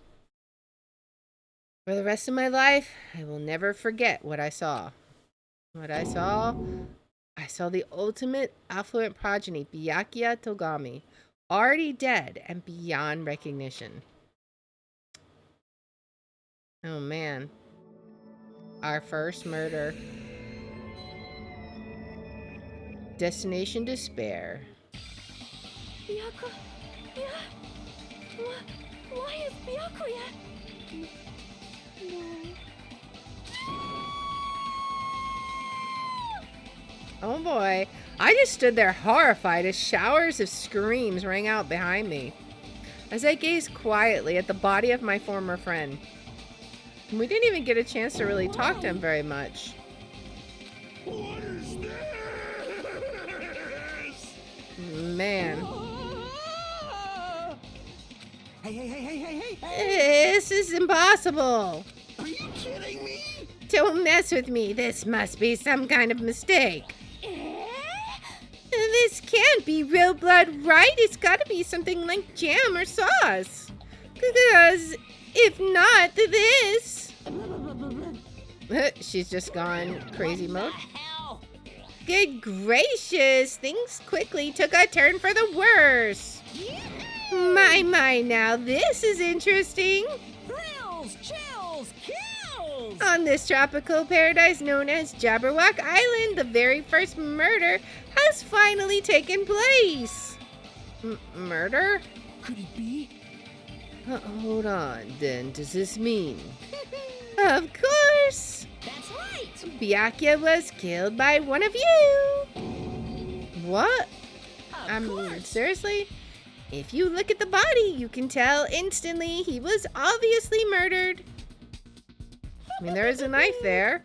For the rest of my life, I will never forget what I saw. What I saw the ultimate affluent progeny, Byakuya Togami, already dead and beyond recognition. Oh man. Our first murder. Destination despair. Byakuya. Why is Byakuya? No. Oh boy. I just stood there horrified as showers of screams rang out behind me as I gazed quietly at the body of my former friend. We didn't even get a chance to really talk to him very much. What is this? Man. Hey. This is impossible. Are you kidding me? Don't mess with me. This must be some kind of mistake. This can't be real blood, right? It's gotta be something like jam or sauce. Because if not, this... She's just gone crazy mode. Good gracious. Things quickly took a turn for the worse. My, now this is interesting. Thrills, chills, kills! On this tropical paradise known as Jabberwock Island, the very first murder has finally taken place. Murder? Could it be? Hold on, then. Does this mean? Of course. That's right. Byakuya was killed by one of you. What? Of course. Seriously? If you look at the body, you can tell instantly he was obviously murdered. I mean, there is a knife there.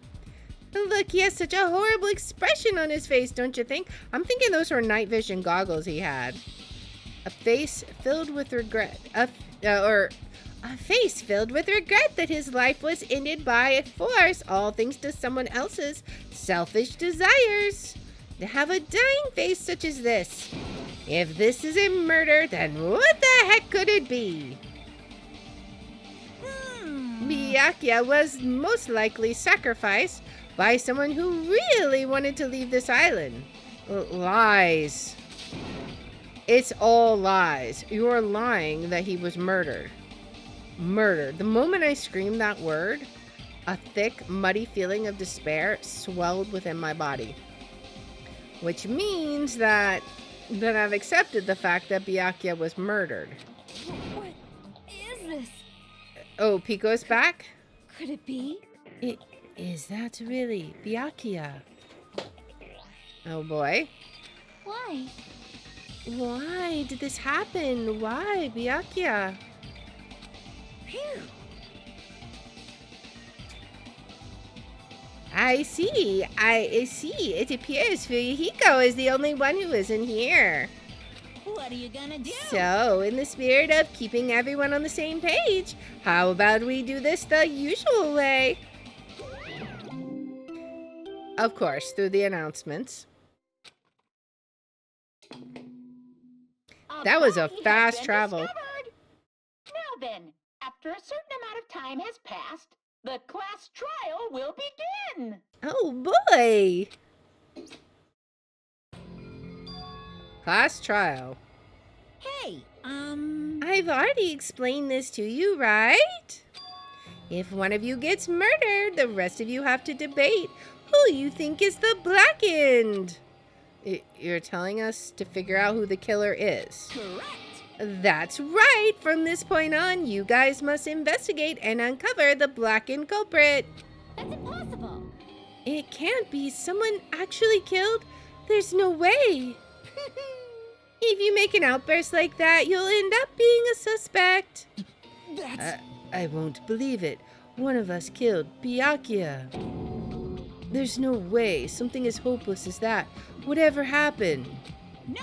Look, he has such a horrible expression on his face, don't you think? I'm thinking those were night vision goggles he had. A face filled with regret. A face filled with regret that his life was ended by force, all thanks to someone else's selfish desires. To have a dying face such as this. If this isn't murder, then what the heck could it be? Byakuya was most likely sacrificed by someone who really wanted to leave this island. Lies. It's all lies. You're lying that he was murdered. Murdered. The moment I screamed that word, a thick, muddy feeling of despair swelled within my body. Which means that I've accepted the fact that Byakuya was murdered. What is this? Oh, Pico's back? Could it be? Is that really Byakuya? Oh boy. Why? Why did this happen? Why, Byakuya? Phew. I see. I see. It appears Fuyuhiko is the only one who isn't here. What are you gonna do? So, in the spirit of keeping everyone on the same page, how about we do this the usual way? Of course, through the announcements. That was a body has fast been travel. discovered. Now then, after a certain amount of time has passed, the class trial will begin. Oh boy! Class trial. Hey, I've already explained this to you, right? If one of you gets murdered, the rest of you have to debate who you think is the blackened. You're telling us to figure out who the killer is. correct. That's right. From this point on, you guys must investigate and uncover the blackened culprit. That's impossible. It can't be someone actually killed. There's no way. If you make an outburst like that, you'll end up being a suspect. I won't believe it. One of us killed Byakuya. There's no way something as hopeless as that would ever happen. No.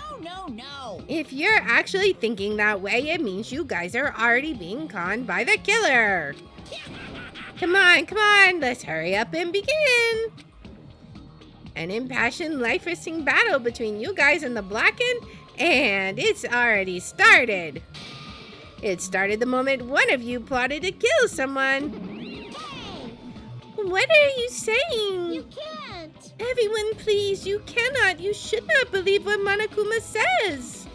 If you're actually thinking that way, it means you guys are already being conned by the killer. Come on, let's hurry up and begin. An impassioned, life-risking battle between you guys and the blackened, and it's already started. It started the moment one of you plotted to kill someone. What are you saying? You can't. Everyone, please, you cannot. You should not believe what Monokuma says.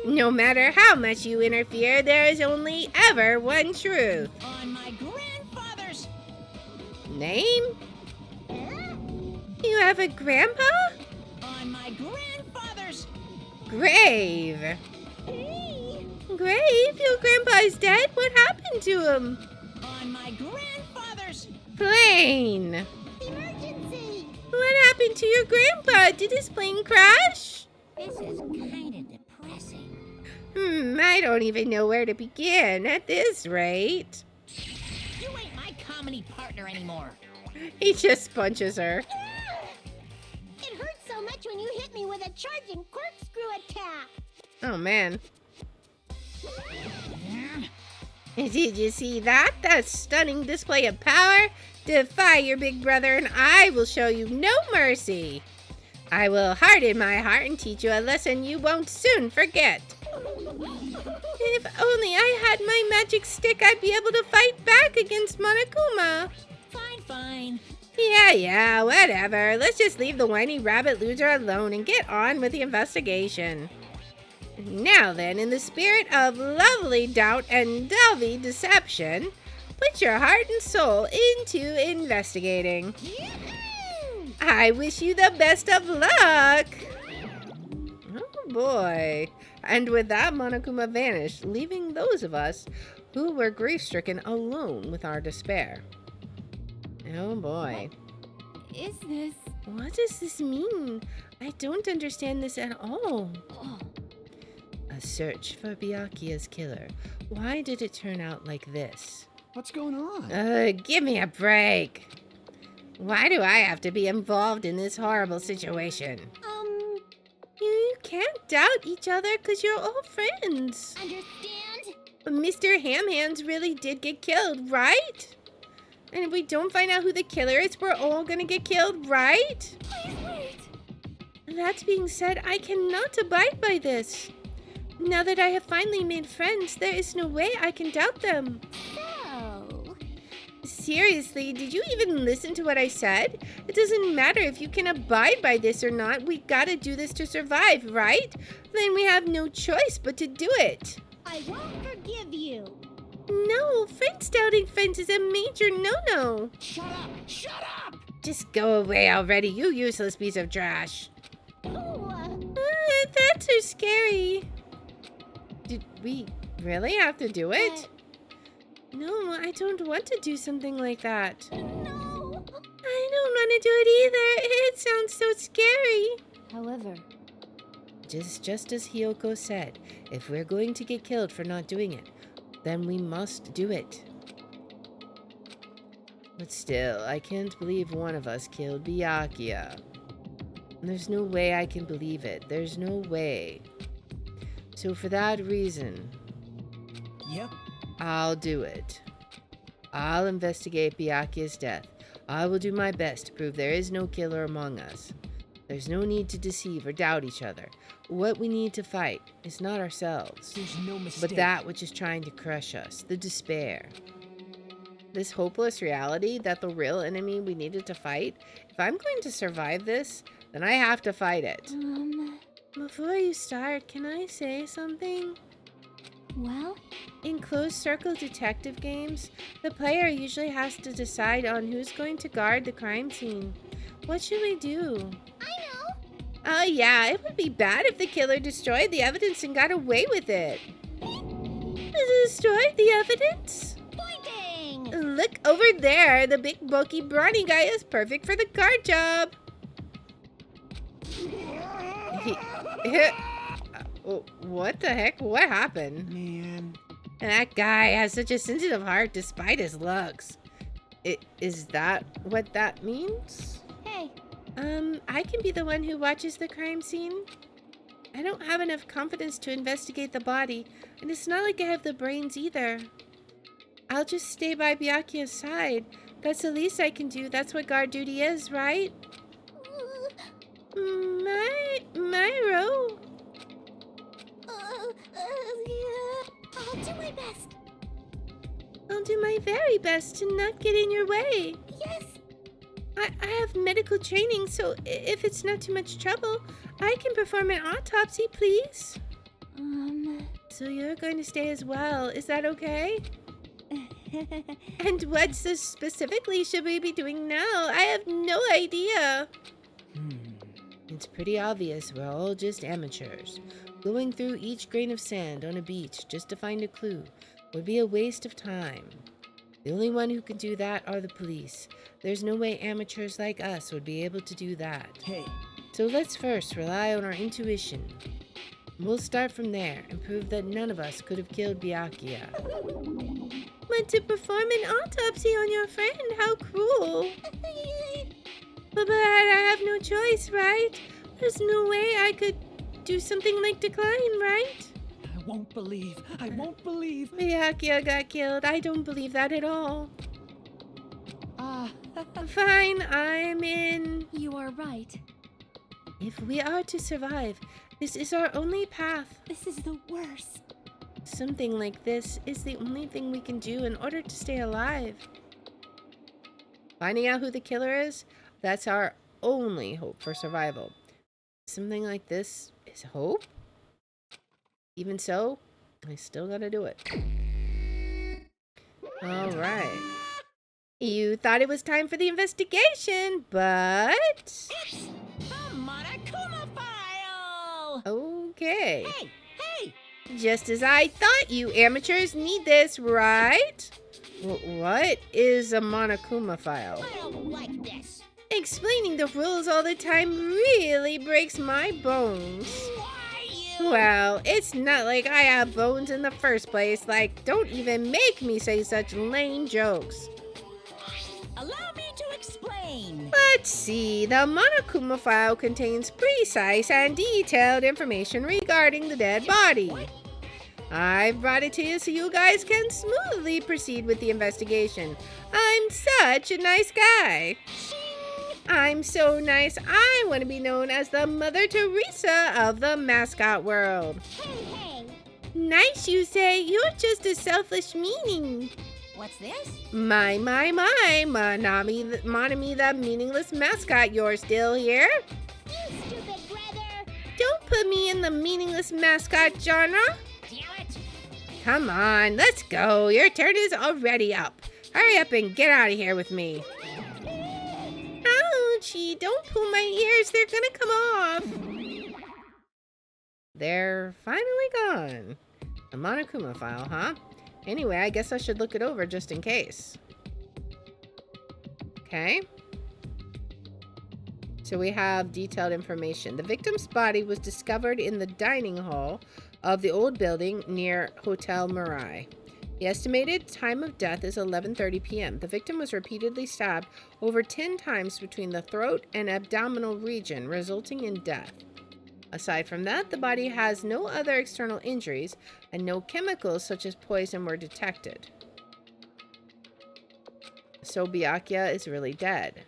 No matter how much you interfere, there is only ever one truth. On my grandfather's. Name? You have a grandpa? On my grandfather's. Grave. Grave? Your grandpa is dead? What happened to him? On my grandfather's. Plane. Emergency. What happened to your grandpa? Did his plane crash? This is kind of depressing. I don't even know where to begin at this rate. You ain't my comedy partner anymore. He just punches her. It hurts so much when you hit me with a charging corkscrew attack. Oh, man. Did you see that? That stunning display of power? Defy your big brother and I will show you no mercy. I will harden my heart and teach you a lesson you won't soon forget. If only I had my magic stick, I'd be able to fight back against Monokuma. Fine. Yeah, whatever. Let's just leave the whiny rabbit loser alone and get on with the investigation. Now then, in the spirit of lovely doubt and dovey deception, put your heart and soul into investigating. Yoo-hoo! I wish you the best of luck! Oh boy. And with that, Monokuma vanished, leaving those of us who were grief-stricken alone with our despair. Oh boy. Is this? What does this mean? I don't understand this at all. Oh, A search for Byakuya's killer. Why did it turn out like this? What's going on? Give me a break. Why do I have to be involved in this horrible situation? You can't doubt each other because you're all friends. understand? Mr. Ham Hands really did get killed, right? And if we don't find out who the killer is, we're all gonna get killed, right? Please wait. That being said, I cannot abide by this. Now that I have finally made friends, there is no way I can doubt them. So, Seriously, did you even listen to what I said? It doesn't matter if you can abide by this or not. We gotta do this to survive, right? Then we have no choice but to do it. I won't forgive you. No, friends doubting friends is a major no-no. Shut up! Just go away already, you useless piece of trash. Oh, That's so scary. Did we really have to do it? No, I don't want to do something like that. no. I don't want to do it either. It sounds so scary. However, Just as Hiyoko said, if we're going to get killed for not doing it, then we must do it. But still, I can't believe one of us killed Byakuya. There's no way I can believe it. There's no way. So for that reason, Yep. I'll do it. I'll investigate Byakuya's death. I will do my best to prove there is no killer among us. There's no need to deceive or doubt each other. What we need to fight is not ourselves, There's no mistake. but that which is trying to crush us, the despair. This hopeless reality that the real enemy we needed to fight, if I'm going to survive this, then I have to fight it. Before you start, can I say something? Well, In closed circle detective games, the player usually has to decide on who's going to guard the crime scene. What should we do? I know. Oh yeah, it would be bad if the killer destroyed the evidence and got away with it. Destroyed the evidence? Pointing. Look over there, the big bulky brawny guy is perfect for the guard job. What the heck? What happened? Man. And that guy has such a sensitive heart despite his looks. Is that what that means? Hey, I can be the one who watches the crime scene. I don't have enough confidence to investigate the body, and it's not like I have the brains either. I'll just stay by Byakuya's side. That's the least I can do. That's what guard duty is, right? Myro. yeah. I'll do my best. I'll do my very best to not get in your way. Yes. I have medical training, so if it's not too much trouble, I can perform an autopsy, please. So you're going to stay as well. Is that okay? And what specifically should we be doing now? I have no idea. It's pretty obvious we're all just amateurs. Going through each grain of sand on a beach just to find a clue would be a waste of time. The only one who can do that are the police. There's no way amateurs like us would be able to do that. Hey, So let's first rely on our intuition. We'll start from there and prove that none of us could have killed Byakuya. But to perform an autopsy on your friend, how cruel. But I have no choice, right? There's no way I could do something like decline, right? I won't believe. Byakuya got killed. I don't believe that at all. Ah, Fine, I'm in. You are right. If we are to survive, this is our only path. This is the worst. Something like this is the only thing we can do in order to stay alive. Finding out who the killer is, that's our only hope for survival. Something like this is hope? Even so, I still gotta do it. All right. You thought it was time for the investigation, but... The Monokuma file! Okay. Hey! Just as I thought, you amateurs need this, right? What is a Monokuma file? I don't like this. Explaining the rules all the time really breaks my bones. Why you? Well, it's not like I have bones in the first place. Like, don't even make me say such lame jokes. Allow me to explain. Let's see. The Monokuma file contains precise and detailed information regarding the dead body. I've brought it to you so you guys can smoothly proceed with the investigation. I'm such a nice guy. I'm so nice, I want to be known as the Mother Teresa of the mascot world. Hey. Nice, you say. You're just a selfish meaning. What's this? My, Monomi, the meaningless mascot, you're still here? You stupid brother. Don't put me in the meaningless mascot genre. Damn it! Come on, let's go. Your turn is already up. Hurry up and get out of here with me. Ouchie, don't pull my ears. They're gonna come off. They're finally gone. A Monokuma file, huh? Anyway, I guess I should look it over just in case. Okay. So we have detailed information. The victim's body was discovered in the dining hall of the old building near Hotel Mirai. The estimated time of death is 11:30 p.m. The victim was repeatedly stabbed over 10 times between the throat and abdominal region, resulting in death. Aside from that, the body has no other external injuries, and no chemicals such as poison were detected. So Byakuya is really dead.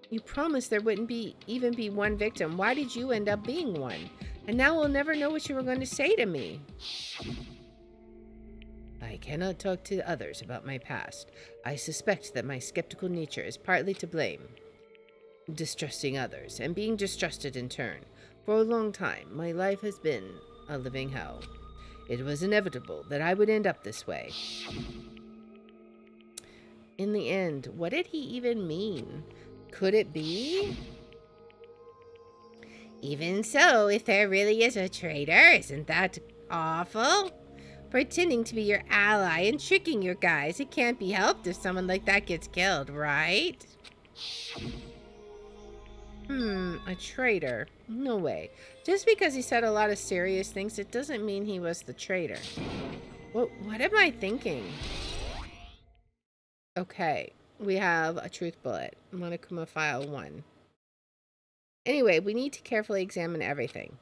You promised there wouldn't even be one victim. Why did you end up being one? And now we'll never know what you were going to say to me. I cannot talk to others about my past. I suspect that my skeptical nature is partly to blame. Distrusting others and being distrusted in turn. For a long time, my life has been a living hell. It was inevitable that I would end up this way. In the end, what did he even mean? Could it be? Even so, if there really is a traitor, isn't that awful? Pretending to be your ally and tricking your guys. It can't be helped if someone like that gets killed, right? A traitor. No way. Just because he said a lot of serious things, it doesn't mean he was the traitor. What am I thinking? Okay, we have a truth bullet. Monokuma file 1. Anyway, we need to carefully examine everything.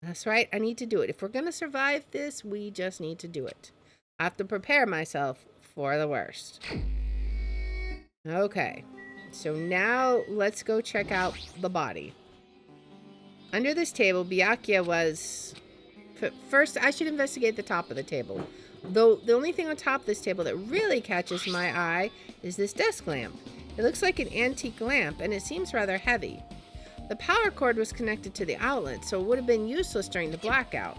That's right, I need to do it. If we're going to survive this, we just need to do it. I have to prepare myself for the worst. Okay, so now let's go check out the body. Under this table, Byakuya was... First, I should investigate the top of the table. Though the only thing on top of this table that really catches my eye is this desk lamp. It looks like an antique lamp, and it seems rather heavy. The power cord was connected to the outlet, so it would have been useless during the blackout.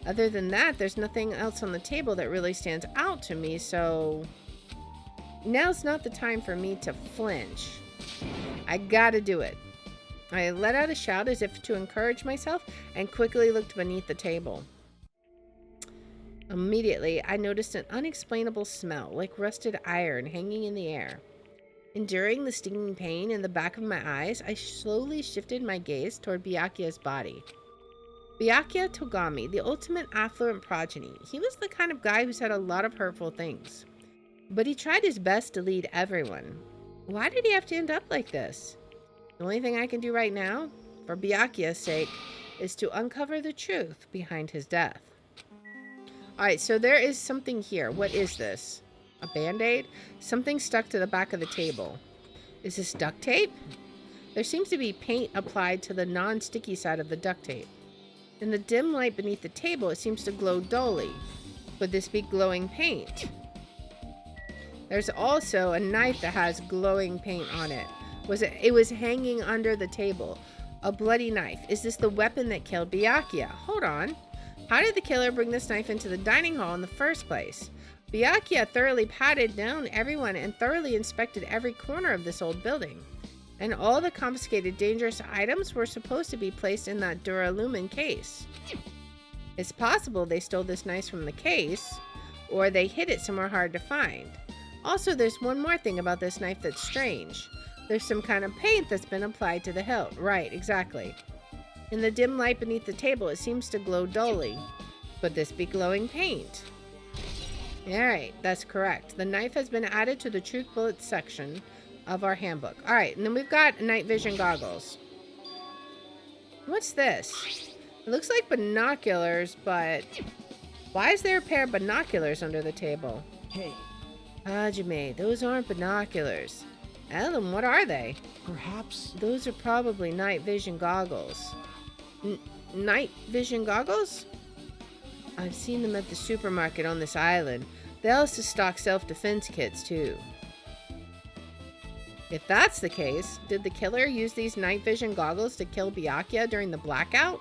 Other than that, there's nothing else on the table that really stands out to me, so... Now's not the time for me to flinch. I gotta do it. I let out a shout as if to encourage myself and quickly looked beneath the table. Immediately, I noticed an unexplainable smell, like rusted iron hanging in the air. Enduring the stinging pain in the back of my eyes, I slowly shifted my gaze toward Byakuya's body. Byakuya Togami, the ultimate affluent progeny. He was the kind of guy who said a lot of hurtful things. But he tried his best to lead everyone. Why did he have to end up like this? The only thing I can do right now, for Byakuya's sake, is to uncover the truth behind his death. Alright, so there is something here. What is this? A band-aid? Something stuck to the back of the table. Is this duct tape? There seems to be paint applied to the non-sticky side of the duct tape. In the dim light beneath the table, it seems to glow dully. Could this be glowing paint? There's also a knife that has glowing paint on it. It was hanging under the table. A bloody knife. Is this the weapon that killed Byakuya? Hold on. How did the killer bring this knife into the dining hall in the first place? Byakuya thoroughly patted down everyone and thoroughly inspected every corner of this old building. And all the confiscated dangerous items were supposed to be placed in that duralumin case. It's possible they stole this knife from the case, or they hid it somewhere hard to find. Also, there's one more thing about this knife that's strange. There's some kind of paint that's been applied to the hilt. Right, exactly. In the dim light beneath the table, it seems to glow dully. Could this be glowing paint? Alright, that's correct. The knife has been added to the Truth Bullets section of our handbook. Alright, and then we've got night vision goggles. What's this? It looks like binoculars, but why is there a pair of binoculars under the table? Hey, Hajime, those aren't binoculars. Ellen, what are they? perhaps... Those are probably night vision goggles. Night vision goggles? I've seen them at the supermarket on this island. They also stock self-defense kits, too. If that's the case, did the killer use these night vision goggles to kill Byakuya during the blackout?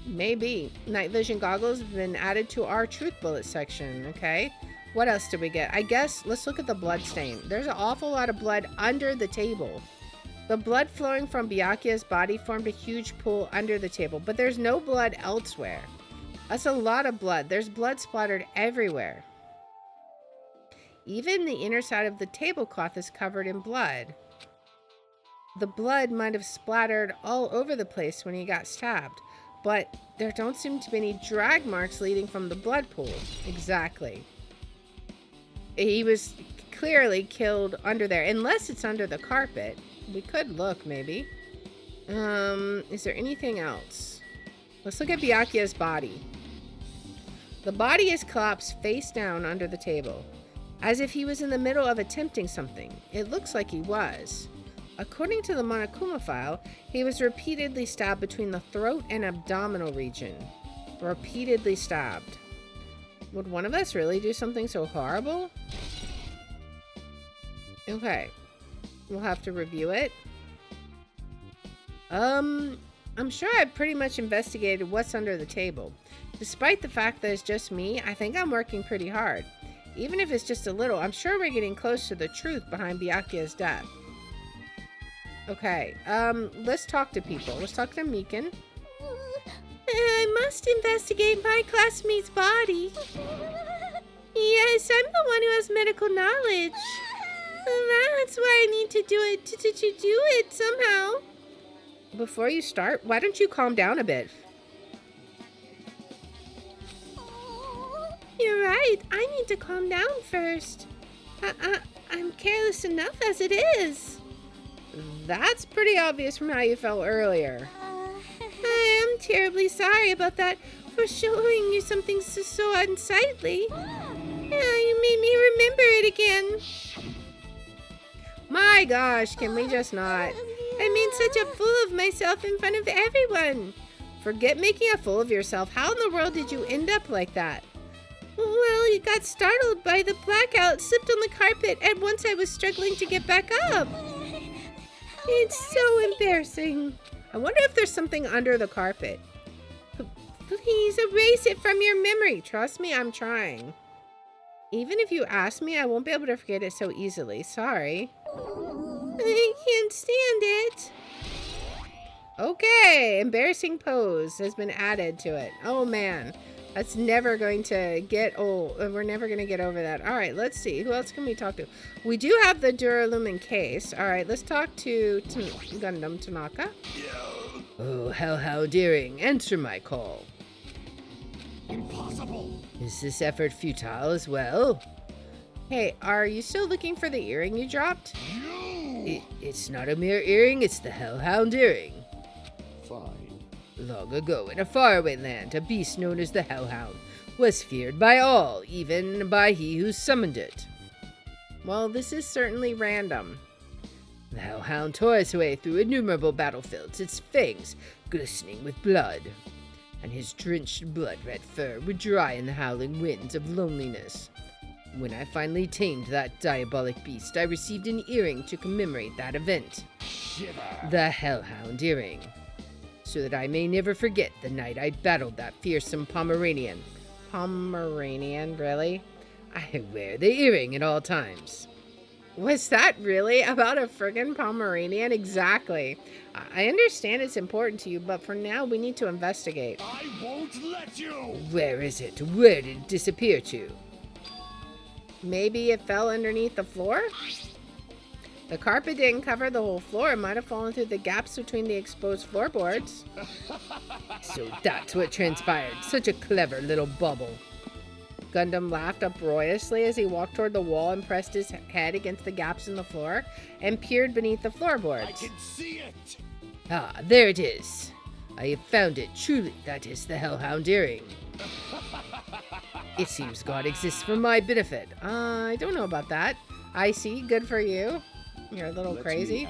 Maybe. Night vision goggles have been added to our Truth Bullet section, okay? What else did we get? I guess, let's look at the blood stain. There's an awful lot of blood under the table. The blood flowing from Byakuya's body formed a huge pool under the table, but there's no blood elsewhere. That's a lot of blood. There's blood splattered everywhere. Even the inner side of the tablecloth is covered in blood. The blood might have splattered all over the place when he got stabbed, but there don't seem to be any drag marks leading from the blood pool. Exactly. He was clearly killed under there, unless it's under the carpet. We could look, maybe. Is there anything else? Let's look at Byakuya's body. The body is collapsed face down under the table, as if he was in the middle of attempting something. It looks like he was. According to the Monokuma file, he was repeatedly stabbed between the throat and abdominal region. Repeatedly stabbed. Would one of us really do something so horrible? Okay. We'll have to review it. I'm sure I've pretty much investigated what's under the table. Despite the fact that it's just me, I think I'm working pretty hard. Even if it's just a little, I'm sure we're getting close to the truth behind Byakuya's death. Okay, let's talk to people. Let's talk to Mikan. I must investigate my classmate's body. Yes, I'm the one who has medical knowledge. That's why I need to do it, to do it somehow. Before you start, why don't you calm down a bit? You're right, I need to calm down first. I'm careless enough as it is. That's pretty obvious from how you felt earlier. I am terribly sorry about that, for showing you something so unsightly. You made me remember it again. My gosh, can we just not? I made such a fool of myself in front of everyone. Forget making a fool of yourself. How in the world did you end up like that? Well, you got startled by the blackout, slipped on the carpet, and once I was struggling to get back up. It's so embarrassing. I wonder if there's something under the carpet. Please erase it from your memory. Trust me, I'm trying. Even if you ask me, I won't be able to forget it so easily. Sorry. I can't stand it. Okay, embarrassing pose has been added to it. Oh man, that's never going to get old. We're never going to get over that. All right, let's see. Who else can we talk to? We do have the Duralumin case. All right, let's talk to Gundam Tanaka. Oh, how daring. Answer my call. Impossible. Is this effort futile as well? Hey, are you still looking for the earring you dropped? It's not a mere earring, it's the Hellhound earring. Fine. Long ago, in a faraway land, a beast known as the Hellhound was feared by all, even by he who summoned it. Well, this is certainly random. The Hellhound tore its way through innumerable battlefields, its fangs glistening with blood, and his drenched blood-red fur would dry in the howling winds of loneliness. When I finally tamed that diabolic beast, I received an earring to commemorate that event. Shiver. The Hellhound earring. So that I may never forget the night I battled that fearsome Pomeranian. Pomeranian, really? I wear the earring at all times. Was that really about a friggin' Pomeranian? Exactly. I understand it's important to you, but for now we need to investigate. I won't let you! Where is it? Where did it disappear to? Maybe it fell underneath the floor? The carpet didn't cover the whole floor. It might have fallen through the gaps between the exposed floorboards. So that's what transpired. Such a clever little bubble. Gundam laughed uproariously as he walked toward the wall and pressed his head against the gaps in the floor and peered beneath the floorboards. I can see it! Ah, there it is. I have found it. Truly, that is the Hellhound earring. It seems God exists for my benefit. I don't know about that. I see. Good for you. You're a little crazy.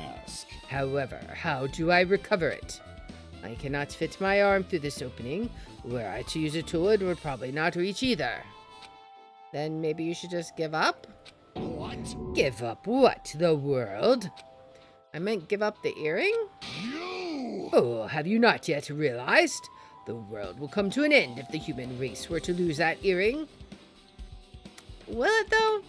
However, how do I recover it? I cannot fit my arm through this opening. Were I to use a tool, it would probably not reach either. Then maybe you should just give up? What? Give up what? The world? I meant give up the earring? You! Oh, have you not yet realized? The world will come to an end if the human race were to lose that earring. Will it, though?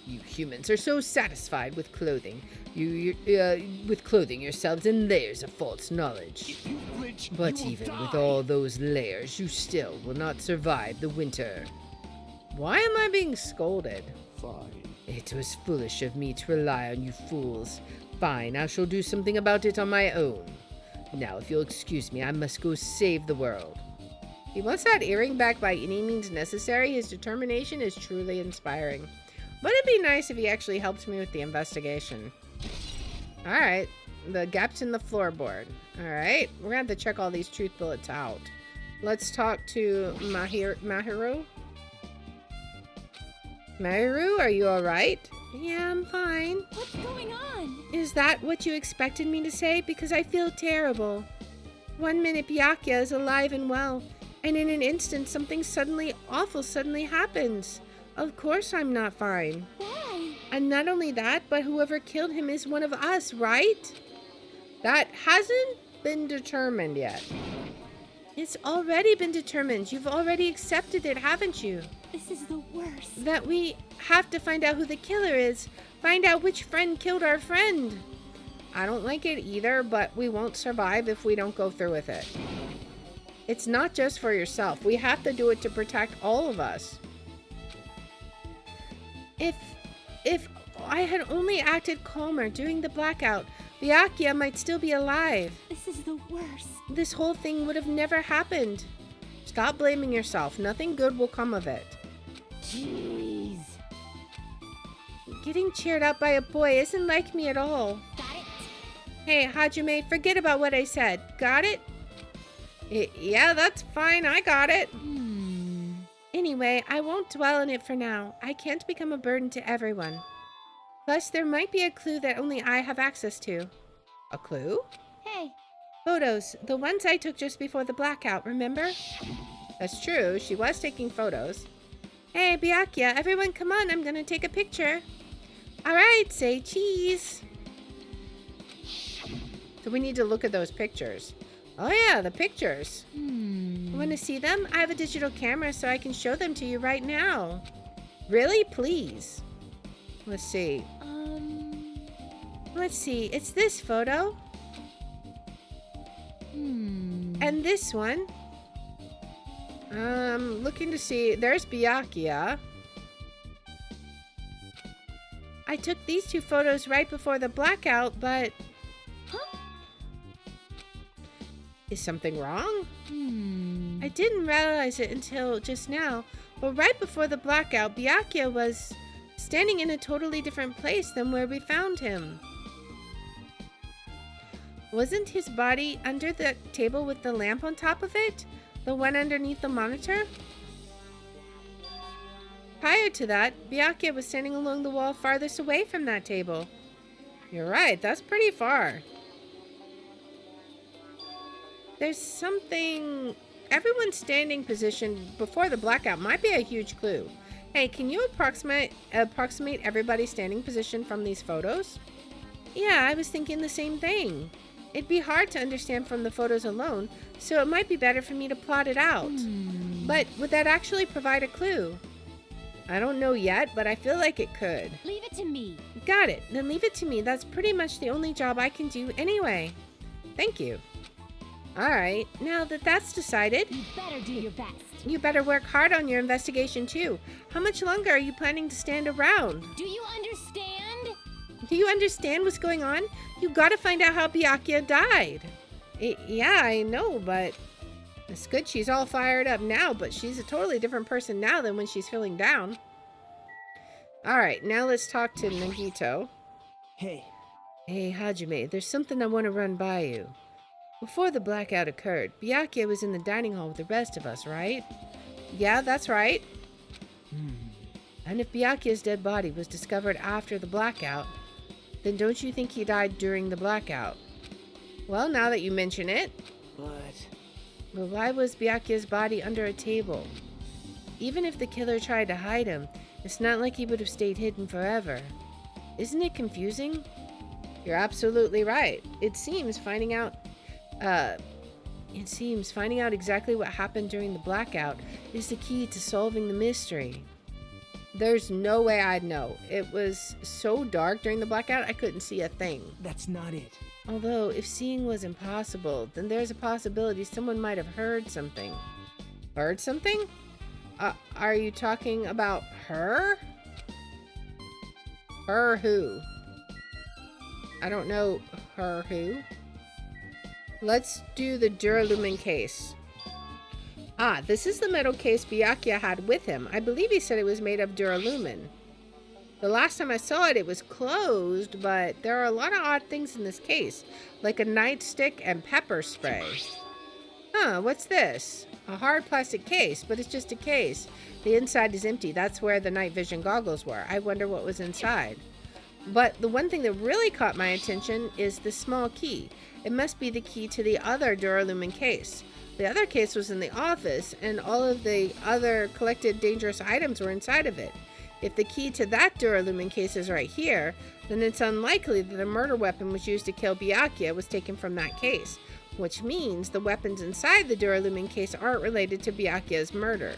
You humans are so satisfied with clothing. With clothing yourselves in layers of false knowledge. If you flinch, But you will even die. with all those layers, you still will not survive the winter. Why am I being scolded? Fine. It was foolish of me to rely on you fools. Fine, I shall do something about it on my own. Now, if you'll excuse me, I must go save the world. He wants that earring back by any means necessary. His determination is truly inspiring. But it'd be nice if he actually helped me with the investigation. Alright, the gaps in the floorboard. Alright, we're gonna have to check all these truth bullets out. Let's talk to Mahiru. Mahiru, are you alright? Yeah, I'm fine. What's going on? Is that what you expected me to say? Because I feel terrible. 1 minute Byakuya is alive and well, and in an instant something awful suddenly happens. Of course I'm not fine. Why? And not only that, but whoever killed him is one of us, right? That hasn't been determined yet. It's already been determined. You've already accepted it, haven't you? This is the worst. That we have to find out who the killer is. Find out which friend killed our friend. I don't like it either, but we won't survive if we don't go through with it. It's not just for yourself. We have to do it to protect all of us. If I had only acted calmer during the blackout, Byakuya might still be alive. This is the worst. This whole thing would have never happened. Stop blaming yourself. Nothing good will come of it. Jeez. Getting cheered up by a boy isn't like me at all. Got it? Hey, Hajime, forget about what I said. Got it? Yeah, that's fine. I got it. Anyway, I won't dwell on it for now. I can't become a burden to everyone. Plus, there might be a clue that only I have access to. A clue? Hey. Photos. The ones I took just before the blackout, remember? That's true. She was taking photos. Hey, Byakuya, everyone come on. I'm gonna take a picture. Alright, say cheese. So we need to look at those pictures. Oh yeah, the pictures. Want to see them? I have a digital camera so I can show them to you right now. Really? Please. Let's see. Let's see. It's this photo. And this one. Looking to see. There's Byakuya. I took these two photos right before the blackout, but... Is something wrong? I didn't realize it until just now, but right before the blackout, Byakuya was standing in a totally different place than where we found him. Wasn't his body under the table with the lamp on top of it? The one underneath the monitor? Prior to that, Byakuya was standing along the wall farthest away from that table. You're right, that's pretty far. There's something... Everyone's standing position before the blackout might be a huge clue. Hey, can you approximate everybody's standing position from these photos? Yeah, I was thinking the same thing. It'd be hard to understand from the photos alone, so it might be better for me to plot it out. But would that actually provide a clue? I don't know yet, but I feel like it could. Leave it to me. Got it. Then leave it to me. That's pretty much the only job I can do anyway. Thank you. Alright, now that that's decided, You better do your best. you better work hard on your investigation too. How much longer are you planning to stand around? Do you understand? Do you understand what's going on? You gotta find out how Byakuya died. Yeah, I know, but it's good she's all fired up now, but she's a totally different person now than when she's feeling down. Alright, now let's talk to Nagito. Hey, Hey, Hajime, there's something I want to run by you. Before the blackout occurred, Byakuya was in the dining hall with the rest of us, right? Yeah, that's right. And if Byakuya's dead body was discovered after the blackout, then don't you think he died during the blackout? Well, now that you mention it. But why was Byakuya's body under a table? Even if the killer tried to hide him, it's not like he would have stayed hidden forever. Isn't it confusing? You're absolutely right. It seems finding out exactly what happened during the blackout is the key to solving the mystery. There's no way I'd know. It was so dark during the blackout, I couldn't see a thing. that's not it. Although, if seeing was impossible, then there's a possibility someone might have heard something. Heard something? Are you talking about her? Her who? I don't know her who. Let's do the Duralumin case. Ah, this is the metal case Byakuya had with him. I believe he said it was made of Duralumin. The last time I saw it, it was closed, but there are a lot of odd things in this case, like a nightstick and pepper spray. Huh, what's this? A hard plastic case, but it's just a case. The inside is empty. That's where the night vision goggles were. I wonder what was inside. But the one thing that really caught my attention is the small key. It must be the key to the other Duralumin case. The other case was in the office, and all of the other collected dangerous items were inside of it. If the key to that Duralumin case is right here, then it's unlikely that the murder weapon was used to kill Byakuya was taken from that case, which means the weapons inside the Duralumin case aren't related to Byakuya's murder.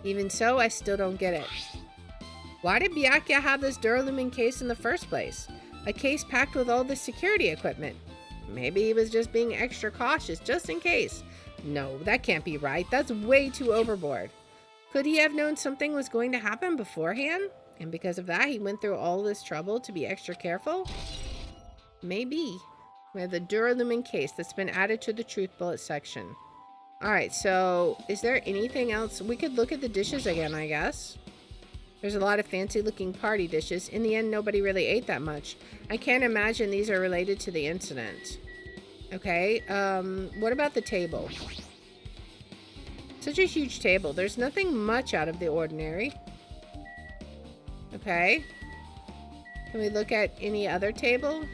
Even so, I still don't get it. Why did Byakuya have this Duralumin case in the first place? A case packed with all this security equipment. Maybe he was just being extra cautious, just in case. No, that can't be right. That's way too overboard. Could he have known something was going to happen beforehand? And because of that, he went through all this trouble to be extra careful? Maybe. We have the Duralumin case that's been added to the Truth Bullet section. Alright, so is there anything else? We could look at the dishes again, I guess. There's a lot of fancy looking party dishes. In the end, nobody really ate that much. I can't imagine these are related to the incident. Okay, what about the table? Such a huge table. There's nothing much out of the ordinary. Okay. Can we look at any other table?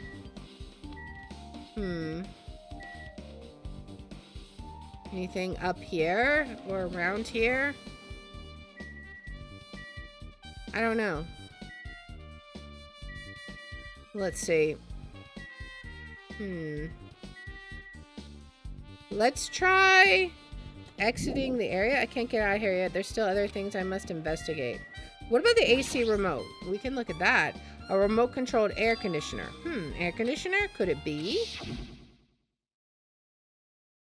Anything up here or around here? I don't know. Let's see. Let's try exiting the area. I can't get out of here yet. There's still other things I must investigate. What about the AC remote? We can look at that. A remote controlled air conditioner. Air conditioner? Could it be?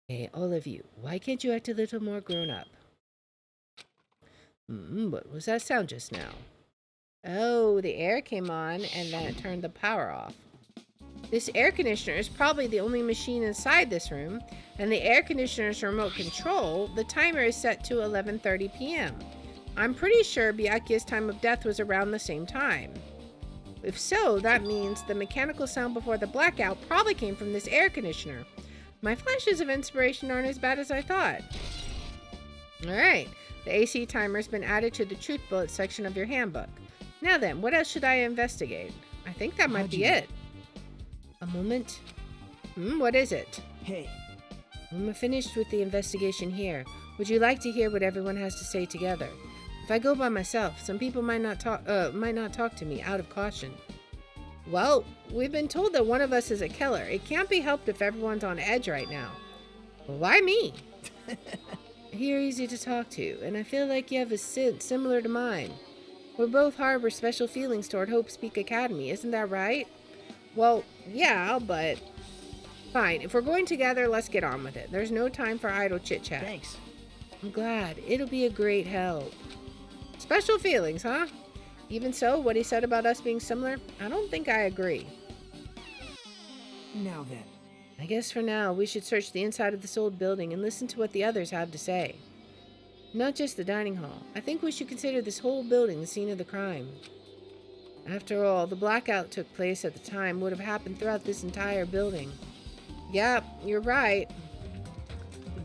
Hey, all of you. Why can't you act a little more grown up? What was that sound just now? Oh, the air came on and then it turned the power off. This air conditioner is probably the only machine inside this room, and the air conditioner's remote control, the timer is set to 11:30 p.m. I'm pretty sure Byakuya's time of death was around the same time. If so, that means the mechanical sound before the blackout probably came from this air conditioner. My flashes of inspiration aren't as bad as I thought. Alright, the AC timer's been added to the Truth Bullet section of your handbook. Now then, what else should I investigate? I think that might be it. A moment. What is it? Hey. I'm finished with the investigation here. Would you like to hear what everyone has to say together? If I go by myself, some people might not talk to me out of caution. Well, we've been told that one of us is a killer. It can't be helped if everyone's on edge right now. Why me? You're easy to talk to, and I feel like you have a scent similar to mine. We both harbor special feelings toward Hope Speak Academy, isn't that right? Well, yeah, but... Fine, if we're going together, let's get on with it. There's no time for idle chit-chat. Thanks. I'm glad. It'll be a great help. Special feelings, huh? Even so, what he said about us being similar, I don't think I agree. Now then. I guess for now, we should search the inside of this old building and listen to what the others have to say. Not just the dining hall. I think we should consider this whole building the scene of the crime. After all, the blackout took place at the time would have happened throughout this entire building. Yep, you're right.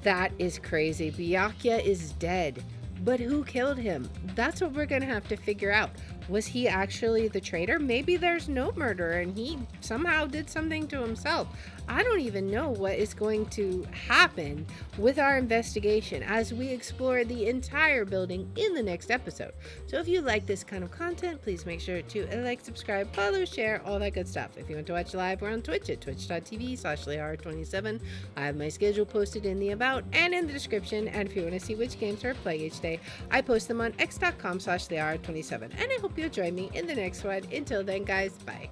That is crazy. Byakuya is dead. But who killed him? That's what we're gonna have to figure out. Was he actually the traitor? Maybe there's no murderer and he somehow did something to himself. I don't even know what is going to happen with our investigation as we explore the entire building in the next episode. So if you like this kind of content, please make sure to like, subscribe, follow, share, all that good stuff. If you want to watch live, we're on Twitch at twitch.tv/Lear27. I have my schedule posted in the about and in the description. And if you want to see which games we're playing each day, I post them on x.com/Lear27. And I hope you'll join me in the next one. Until then, guys, bye.